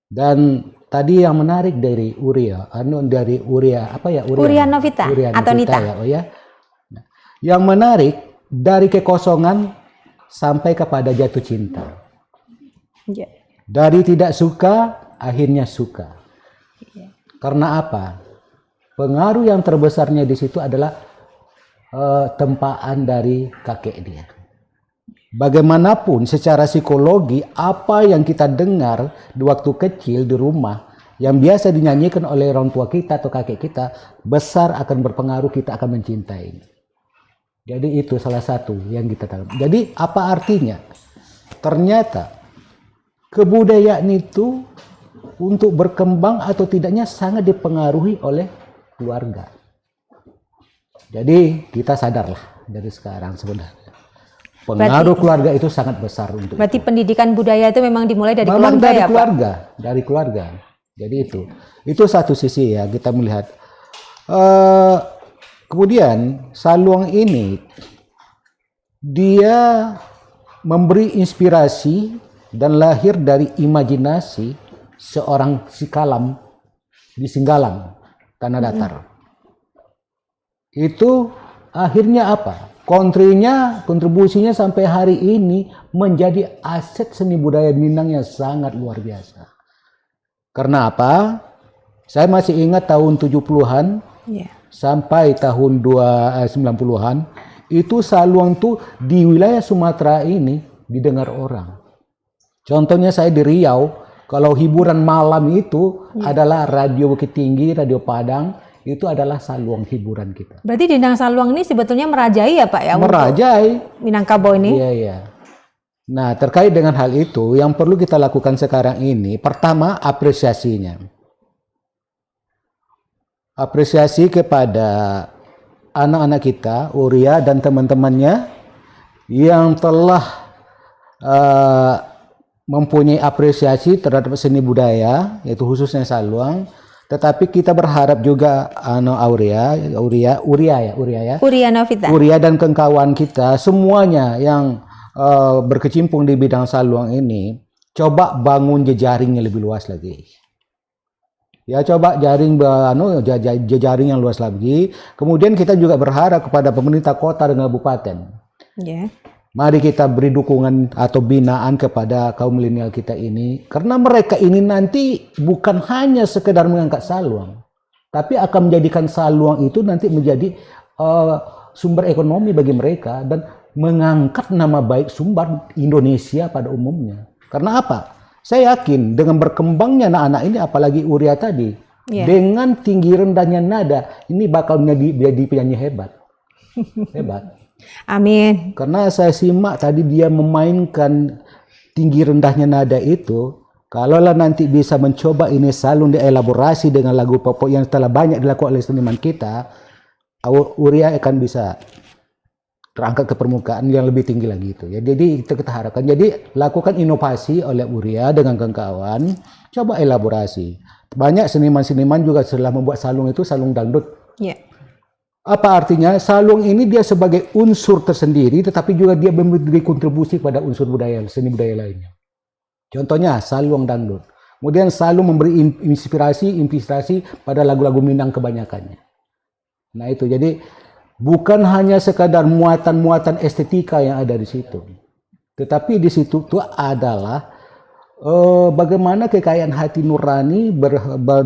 Dan tadi yang menarik dari Uria Novita atau Nita. Ya. Yang menarik dari kekosongan sampai kepada jatuh cinta. Dari tidak suka akhirnya suka. Karena apa? Pengaruh yang terbesarnya di situ adalah tempaan dari kakek dia. Bagaimanapun secara psikologi apa yang kita dengar di waktu kecil di rumah yang biasa dinyanyikan oleh orang tua kita atau kakek kita besar akan berpengaruh, kita akan mencintai. Jadi itu salah satu yang kita tahu. Jadi apa artinya? Ternyata kebudayaan itu untuk berkembang atau tidaknya sangat dipengaruhi oleh keluarga. Jadi kita sadarlah dari sekarang sebenarnya. Pengaruh keluarga itu sangat besar untuk berarti itu. Pendidikan budaya itu memang dimulai dari memang keluarga dari ya keluarga, Pak? Dari keluarga. Jadi itu satu sisi ya kita melihat. Kemudian Saluang ini dia memberi inspirasi dan lahir dari imajinasi seorang Sikalam di Singgalang, Tanah Datar. Itu akhirnya apa? Kontribusinya sampai hari ini menjadi aset seni budaya Minang yang sangat luar biasa. Karena apa? Saya masih ingat tahun 70-an sampai tahun 90-an, itu Saluang tuh di wilayah Sumatera ini didengar orang. Contohnya saya di Riau, kalau hiburan malam itu adalah Radio Bukit Tinggi, Radio Padang, itu adalah Saluang hiburan kita. Berarti Dendang Saluang ini sebetulnya merajai ya Pak ya? Merajai. Minangkabau ini? Iya, iya. Nah, terkait dengan hal itu, yang perlu kita lakukan sekarang ini, pertama apresiasinya. Apresiasi kepada anak-anak kita, Uria dan teman-temannya yang telah mempunyai apresiasi terhadap seni budaya, yaitu khususnya Saluang. Tetapi kita berharap juga Uria Novita. Uria dan kawan kita semuanya yang berkecimpung di bidang Saluang ini coba bangun jejaringnya lebih luas lagi. Ya, coba jejaring yang luas lagi. Kemudian kita juga berharap kepada pemerintah kota dan kabupaten. Mari kita beri dukungan atau binaan kepada kaum milenial kita ini, karena mereka ini nanti bukan hanya sekedar mengangkat Saluang, tapi akan menjadikan Saluang itu nanti menjadi sumber ekonomi bagi mereka dan mengangkat nama baik Sumbar Indonesia pada umumnya. Karena apa? Saya yakin dengan berkembangnya anak-anak ini, apalagi Uria tadi, dengan tinggi rendahnya nada, ini bakal menjadi penyanyi hebat. Hebat. Amin. Karena saya simak tadi dia memainkan tinggi rendahnya nada itu. Kalaulah nanti bisa mencoba ini Saluang dielaborasi dengan lagu pop yang telah banyak dilakukan oleh seniman kita, Uria akan bisa terangkat ke permukaan yang lebih tinggi lagi itu. Ya, jadi kita harapkan. Jadi lakukan inovasi oleh Uria dengan kawan-kawan, coba elaborasi. Banyak seniman-seniman juga setelah membuat Saluang itu Saluang dangdut. Apa artinya? Saluang ini dia sebagai unsur tersendiri, tetapi juga dia memberi kontribusi pada unsur budaya, seni budaya lainnya. Contohnya Saluang dangdut. Kemudian Saluang memberi inspirasi pada lagu-lagu Minang kebanyakannya. Nah itu, jadi bukan hanya sekadar muatan-muatan estetika yang ada di situ, tetapi di situ itu adalah bagaimana kekayaan hati nurani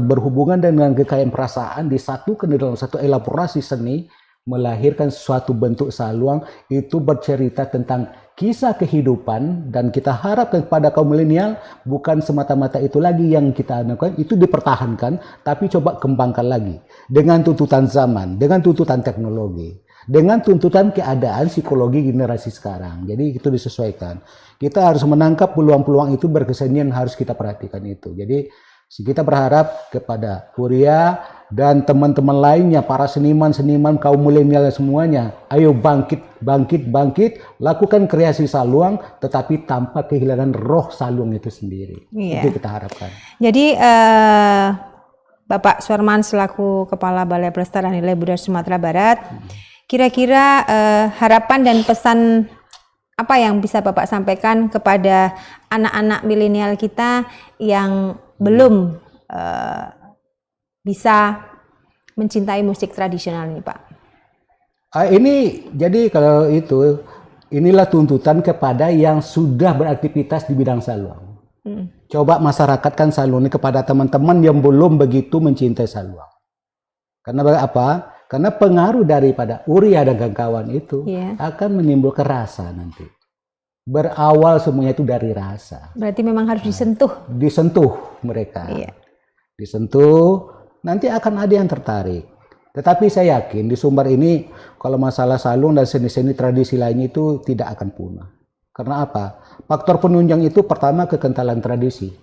berhubungan dengan kekayaan perasaan disatukan dalam satu elaborasi seni, melahirkan suatu bentuk Saluang itu bercerita tentang kisah kehidupan. Dan kita harapkan kepada kaum milenial bukan semata-mata itu lagi yang kita lakukan, itu dipertahankan, tapi coba kembangkan lagi dengan tuntutan zaman, dengan tuntutan teknologi, dengan tuntutan keadaan psikologi generasi sekarang. Jadi itu disesuaikan. Kita harus menangkap peluang-peluang itu berkesenian, harus kita perhatikan itu. Jadi kita berharap kepada Uria dan teman-teman lainnya, para seniman-seniman kaum milenial semuanya, ayo bangkit, lakukan kreasi Saluang, tetapi tanpa kehilangan roh Saluang itu sendiri. Itu kita harapkan. Jadi Bapak Suarman selaku Kepala Balai Pelestarian Nilai Budaya Sumatera Barat, kira-kira harapan dan pesan apa yang bisa Bapak sampaikan kepada anak-anak milenial kita yang belum bisa mencintai musik tradisional ini, Pak? Ini jadi kalau itu, inilah tuntutan kepada yang sudah beraktivitas di bidang Saluang. Coba masyarakatkan Saluang ini kepada teman-teman yang belum begitu mencintai Saluang. Karena apa? Karena pengaruh daripada Uria dan kawan-kawan itu akan menimbulkan rasa nanti. Berawal semuanya itu dari rasa. Berarti memang harus disentuh. Disentuh mereka. Disentuh, nanti akan ada yang tertarik. Tetapi saya yakin di Sumbar ini kalau masalah Saluang dan seni-seni tradisi lainnya itu tidak akan punah. Karena apa? Faktor penunjang itu pertama kekentalan tradisi.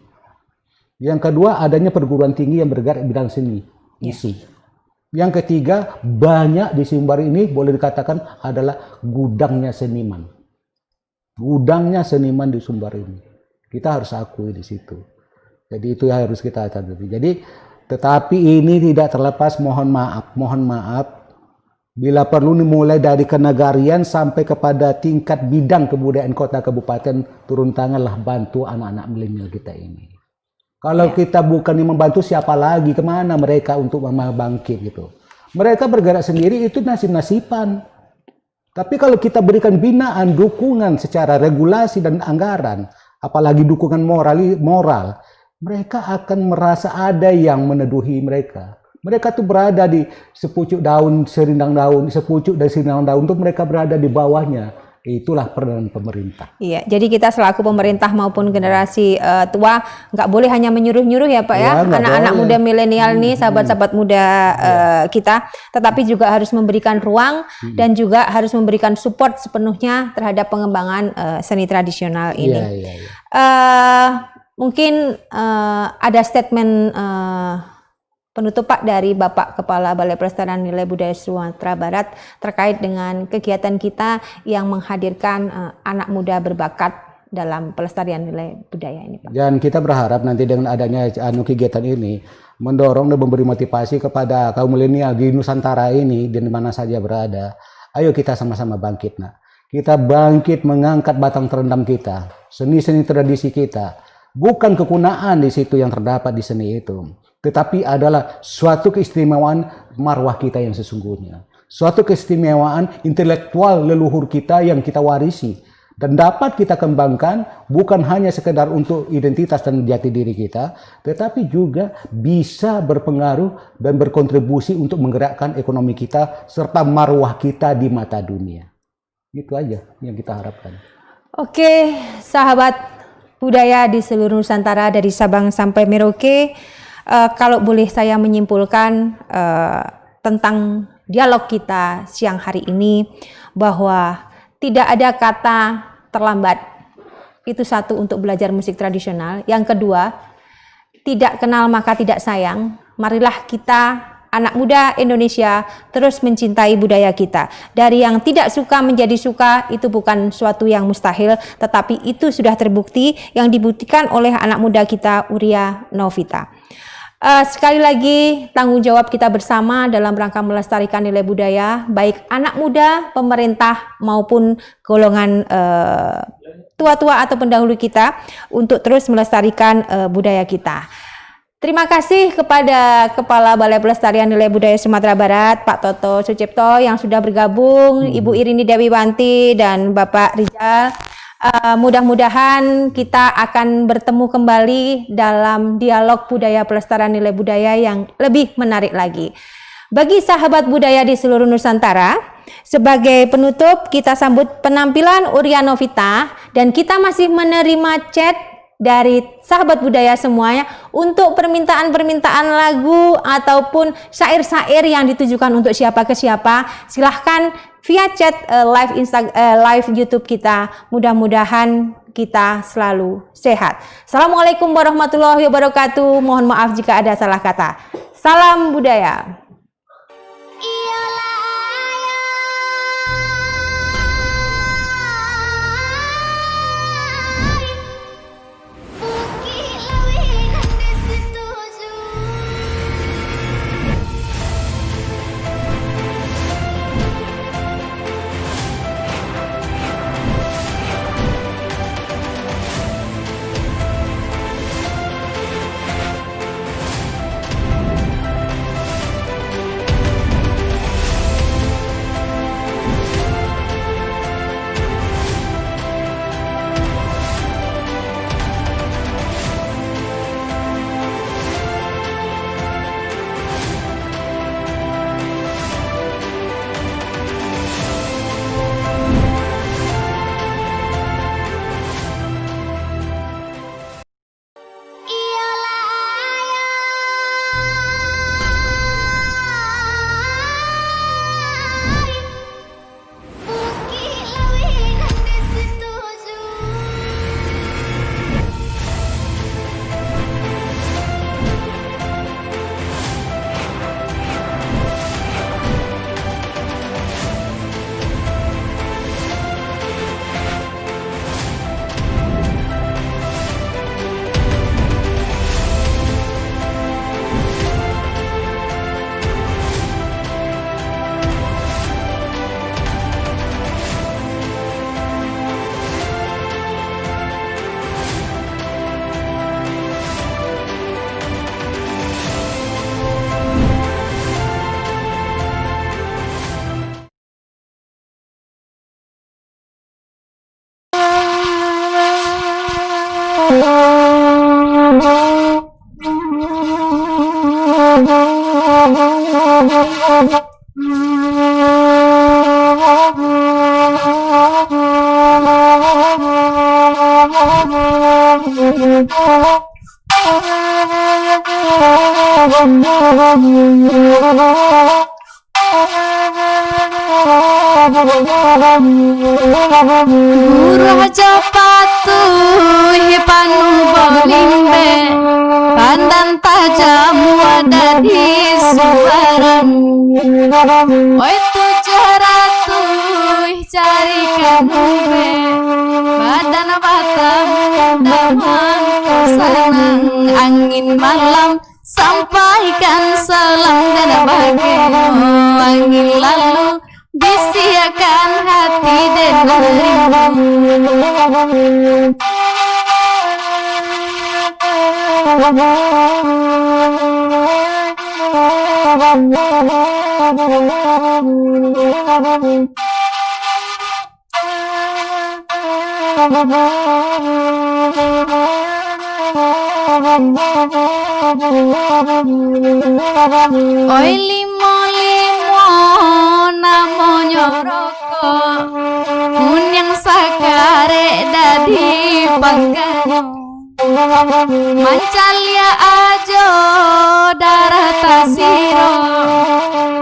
Yang kedua adanya perguruan tinggi yang bergerak di bidang seni, isi. Yang ketiga, banyak di Sumbar ini boleh dikatakan adalah gudangnya seniman. Gudangnya seniman di Sumbar ini. Kita harus akui di situ. Jadi itu harus kita catat. Jadi tetapi ini tidak terlepas, mohon maaf bila perlu mulai dari kenegarian sampai kepada tingkat bidang kebudayaan kota kabupaten, turun tanganlah bantu anak-anak milenial kita ini. Kalau kita bukan yang membantu, siapa lagi, kemana mereka untuk bangkit gitu. Mereka bergerak sendiri itu nasib-nasiban. Tapi kalau kita berikan binaan, dukungan secara regulasi dan anggaran, apalagi dukungan moral, mereka akan merasa ada yang meneduhi mereka. Mereka tuh berada di sepucuk daun, serindang daun, sepucuk dari serindang daun itu mereka berada di bawahnya. Itulah peranan pemerintah. Iya, jadi kita selaku pemerintah maupun generasi tua nggak boleh hanya menyuruh-nyuruh ya Pak ya, anak-anak muda milenial nih, sahabat-sahabat muda kita, tetapi juga harus memberikan ruang dan juga harus memberikan support sepenuhnya terhadap pengembangan seni tradisional ini. Mungkin ada statement penutup Pak dari Bapak Kepala Balai Pelestarian Nilai Budaya Sumatera Barat terkait dengan kegiatan kita yang menghadirkan anak muda berbakat dalam pelestarian nilai budaya ini Pak. Dan kita berharap nanti dengan adanya kegiatan ini mendorong dan memberi motivasi kepada kaum milenial di Nusantara ini, di mana saja berada. Ayo kita sama-sama bangkit nak. Kita bangkit mengangkat batang terendam kita, seni-seni tradisi kita. Bukan kekunaan di situ yang terdapat di seni itu, tetapi adalah suatu keistimewaan marwah kita yang sesungguhnya. Suatu keistimewaan intelektual leluhur kita yang kita warisi. Dan dapat kita kembangkan bukan hanya sekedar untuk identitas dan jati diri kita, tetapi juga bisa berpengaruh dan berkontribusi untuk menggerakkan ekonomi kita serta marwah kita di mata dunia. Itu aja yang kita harapkan. Oke, sahabat budaya di seluruh Nusantara dari Sabang sampai Merauke, kalau boleh saya menyimpulkan tentang dialog kita siang hari ini, bahwa tidak ada kata terlambat. Itu satu, untuk belajar musik tradisional. Yang kedua, tidak kenal maka tidak sayang. Marilah kita anak muda Indonesia terus mencintai budaya kita. Dari yang tidak suka menjadi suka, itu bukan suatu yang mustahil, tetapi itu sudah terbukti, yang dibuktikan oleh anak muda kita, Uria Novita. Sekali lagi, tanggung jawab kita bersama dalam rangka melestarikan nilai budaya, baik anak muda, pemerintah, maupun golongan tua-tua atau pendahulu kita, untuk terus melestarikan budaya kita. Terima kasih kepada Kepala Balai Pelestarian Nilai Budaya Sumatera Barat, Pak Toto Sucipto, yang sudah bergabung, Ibu Irini Dewi Wanti, dan Bapak Rizal. Mudah-mudahan kita akan bertemu kembali dalam dialog budaya pelestarian nilai budaya yang lebih menarik lagi. Bagi sahabat budaya di seluruh Nusantara, sebagai penutup kita sambut penampilan Uria Novita, dan kita masih menerima chat dari sahabat budaya semuanya untuk permintaan-permintaan lagu ataupun syair-syair yang ditujukan untuk siapa ke siapa. Silahkan via chat live YouTube kita. Mudah-mudahan kita selalu sehat. Assalamualaikum warahmatullahi wabarakatuh. Mohon maaf jika ada salah kata. Salam budaya. Raja patuh panu bolimbe pandan tajam ada di subaran. Oi tujuh ratuh carikan ube badan batam damang senang angin malam sampaikan salam dan bagi angin lalu bisiakan hati dan rindu. Oi limo-limo namanya rokok kunyang sakare dadi pangganyo mancalia ajo darah tasiro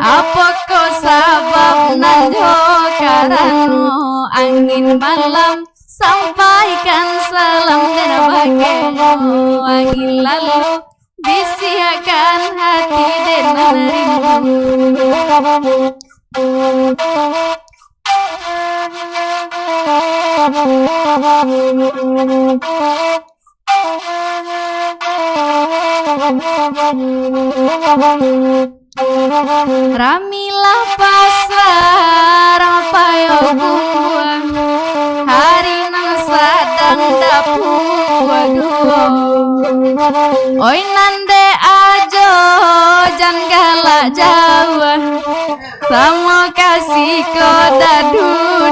apa ko sabab nanjo karano angin malam sampaikan salam dan bagenyo angin lalu bisiakan hati dan rindu. Ramilah pasar payo buang hari nang sadang dapur waduh. Oi nande ajo jan galak jawa sama kasih kodadu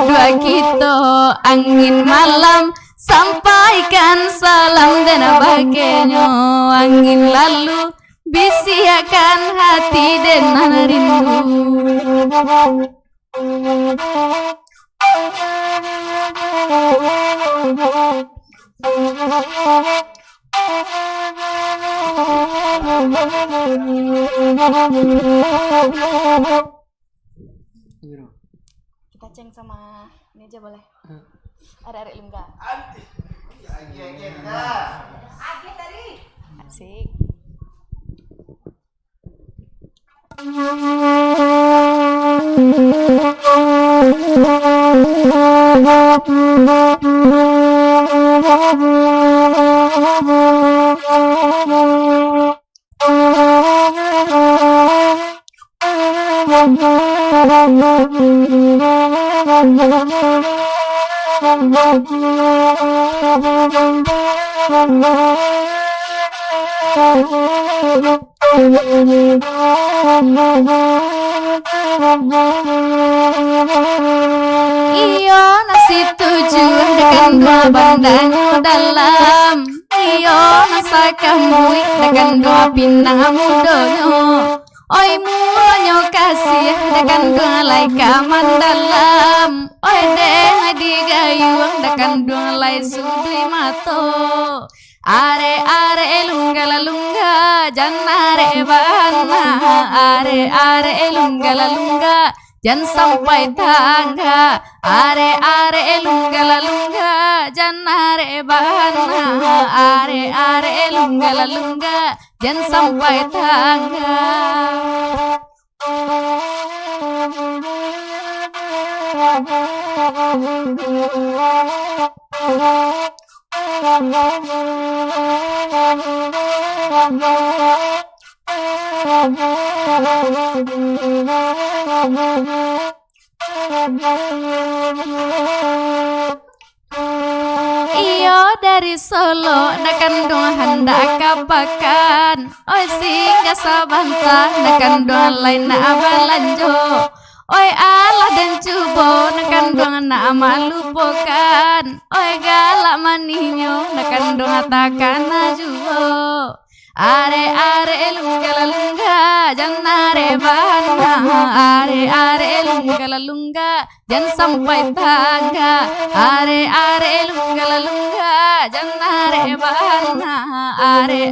dua kita angin malam sampaikan salam dan bagenyo angin lalu bisiakan hati dan rindu. Kita ceng sama ini aja boleh. Arek-arek lingga. Asik. Iyo nasi tujuh dengan dua bandanyo dalam. Iyo nasa kamui dengan dua pinang mudonyo. Oi mulonyo kasih dengan dua lai kaman dalam. Oi deng digayung dengan dua lai sudui mato. Are lungga jan are bana. Are lungga jan sampai tangga. Are lungga jan are bana. Are lungga jan sampai tangga. Iyo dari Solo nakan dong hendak kapakan. Oi singgah sabanta nakan dong lain na abalanjo. Oi Allah dan cubo nakan kandong nak malupakan oi galak maninyo nak kandong atakan ajuo are lungga janare bana are lungga jan sampai tangga are lungga janare bana are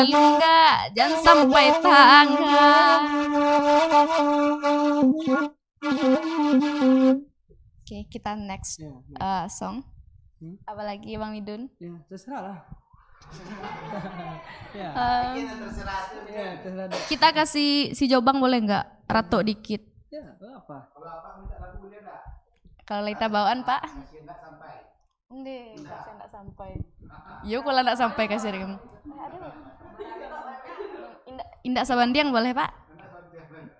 lungga jan sampai tangga. Oke, kita next song. Apalagi Bang Midun? Ya, terserah lah. Ya. Kita kasih si Jobang boleh nggak? Rato dikit. Ya, apa? Kalau Lita bawaan Pak? Enggak, saya nggak sampai. Yuk kalau nggak sampai kasih kamu. Indak Sabandiang boleh Pak?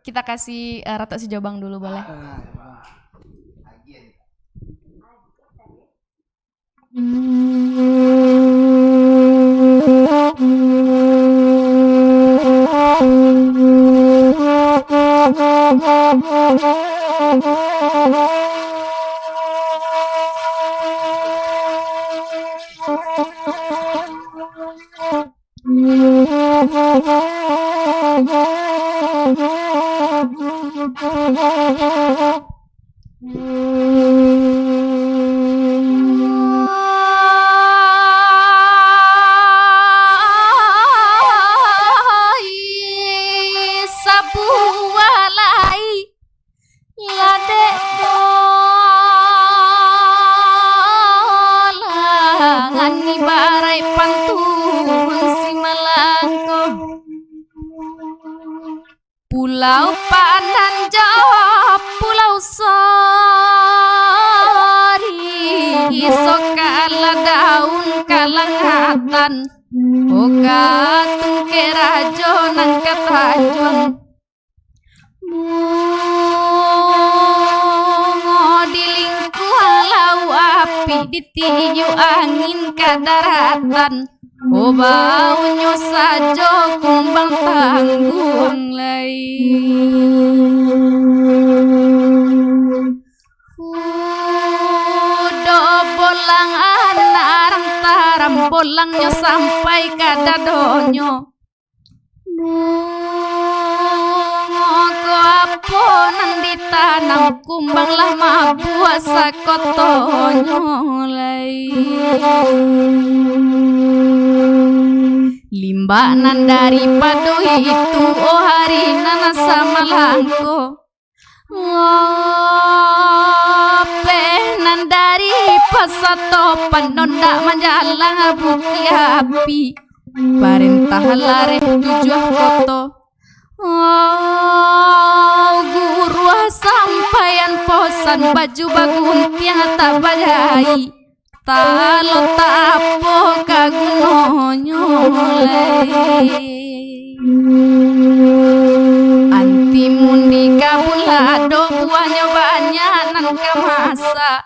Kita kasih Rato si Jobang dulu boleh? Pulau Pandan Jawa, Pulau Sari, sokala daun kalangatan, oka tungke rajo nangkat rajon. Bungo dilingku halau api, ditiyu angin kadaratan. Oh baunya sajo kumbang tanggung lai. Do bolang anak taram bolangnya sampai kadadonyo. Bungo apa nan ditanam kumbang lama buah sakotonyo lai. Limbanan dari padu itu oh hari nana sama langko penan dari pasatopan nonda manjalang buki api perintah lare tujuh koto guru sampaian posan baju baguntiang tak bajai talo tapo kagunonyo anti mundi kabulado buahnya banyak nang kamasa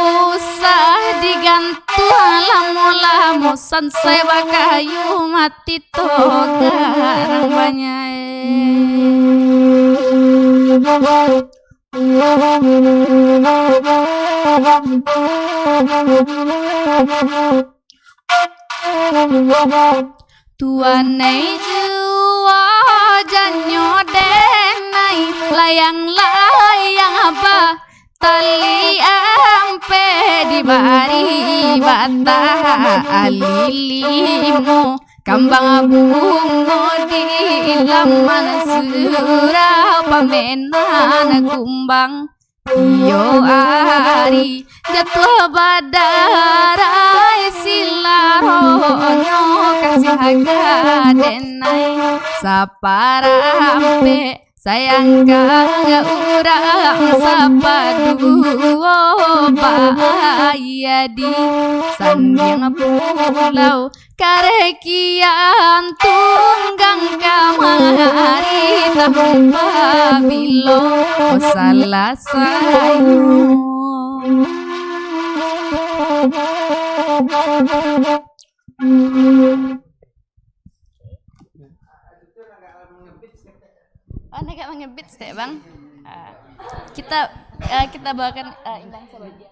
usah digantu alamo sansai kayu mati togarang banyak tuanai jua janyo denai layang apa tali ampe di bari bata alilimu kambang bungo di laman surau pamenan kumbang iyo ari jatuh badarai silaronyo kasih harga denai saparampe sayang kang urang sapadu bahaya di sandiang pulau karekian tunggang kamari tahun babilo salah sayu Oh, agak mengebit sih bang. kita bawakan Indang sebagian.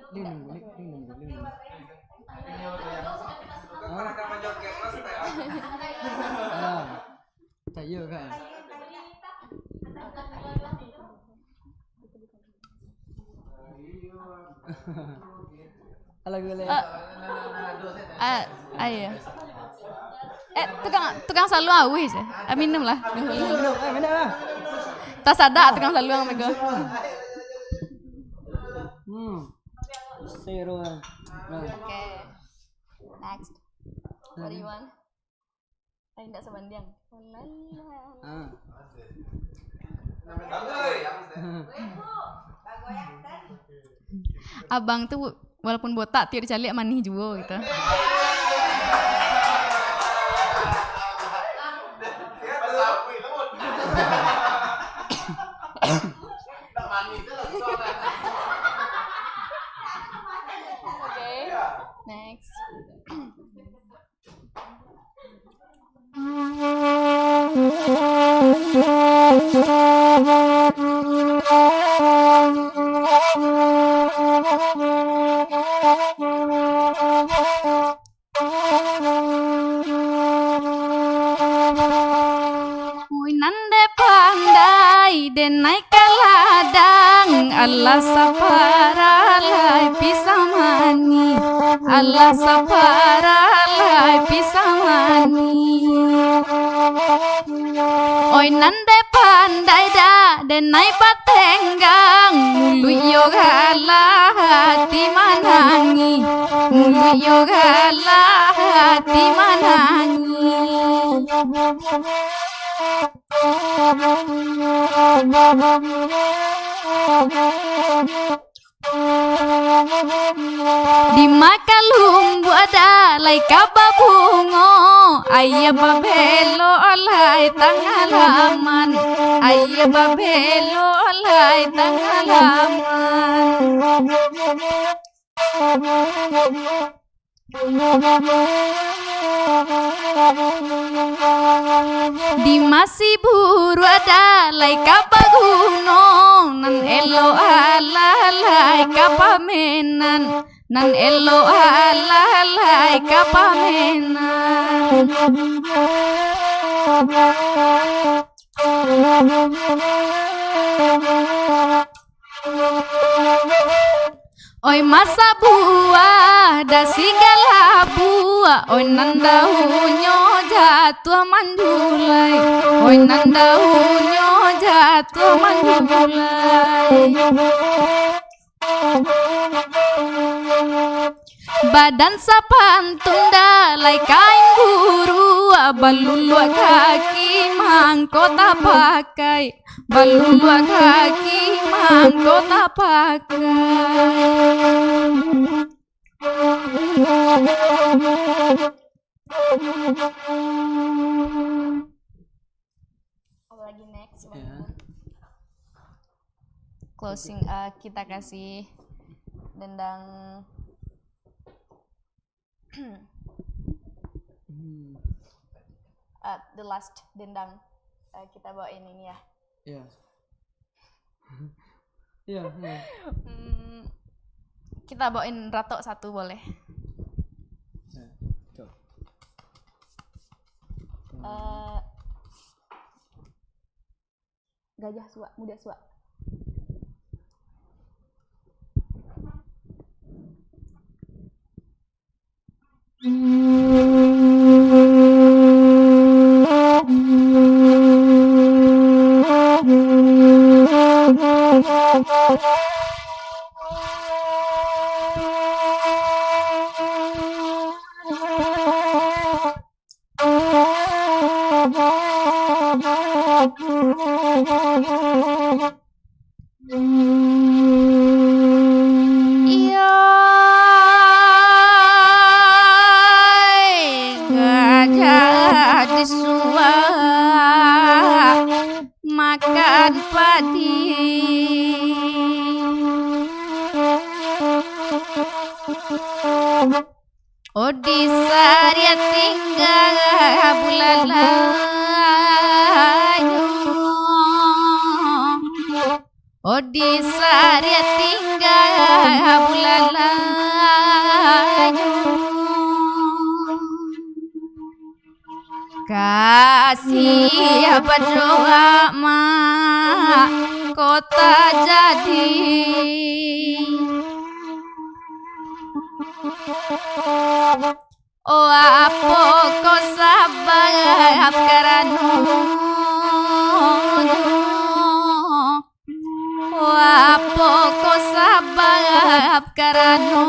Tayo kan. Lagu le. Ayo. Tukang salu awis. Minum lah. Minum lah. Tas ada tukang salu yang mego. Zero. Okay. Next. What do you want? Tidak sebandian. Abang tuh walaupun botak tiar calik manih juga gitu. Okay. Next. Nande pandai denai kaladang Allah saparalai pisamani Allah saparalai pisamani Oi nande pandai da denai patenggang mulu yoga hati manangi mulu yoga hati manangi Di makalumbu ada lai kababungo ayah babelo alai tangalaman ayah babelo alai tangalaman Di masih buru ada lai kapaguno nan elo ala lai kapamenan nan elo ala lai kapamenan Oi masa buah da sigala buah oi nanda hunyo jatuh mandulai oi nanda hunyo jatuh mandulai Badan sapantun dalai kain buru balulu kaki mangkota pakai balulu kaki mangkota pakai Apalagi next closing kita kasih dendang the last dendang kita bawain ini ya. Iya. Iya. Kita bawain ratok satu boleh. Gajah Sua, Muda Sua. Gajah disua makan padi Oh di saria tinggal bulalayo Oh di kisah dia tinggal bulananyo. Kasih apa doa mak kota jadi. Oh apa kau sabar karena oh apa kau sabar karena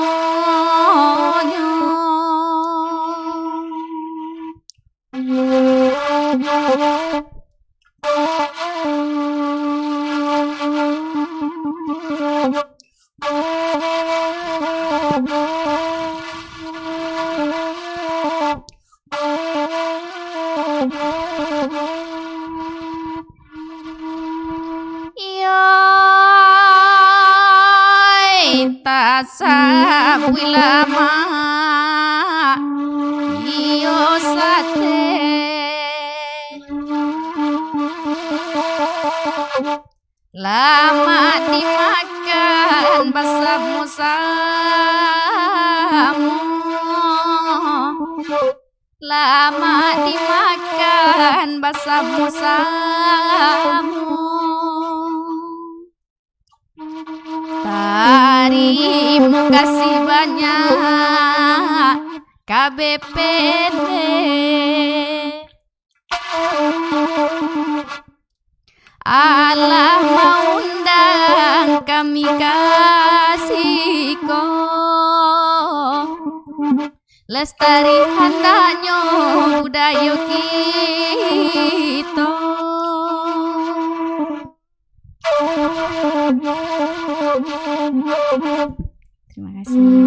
tak sabi lama iyo sate lama dimakan basam-musamu, lama dimakan basam-musamu. Terima kasih banyak KBPD. Allah mau undang kami kasih kau lestari handanya budaya kita. Terima kasih.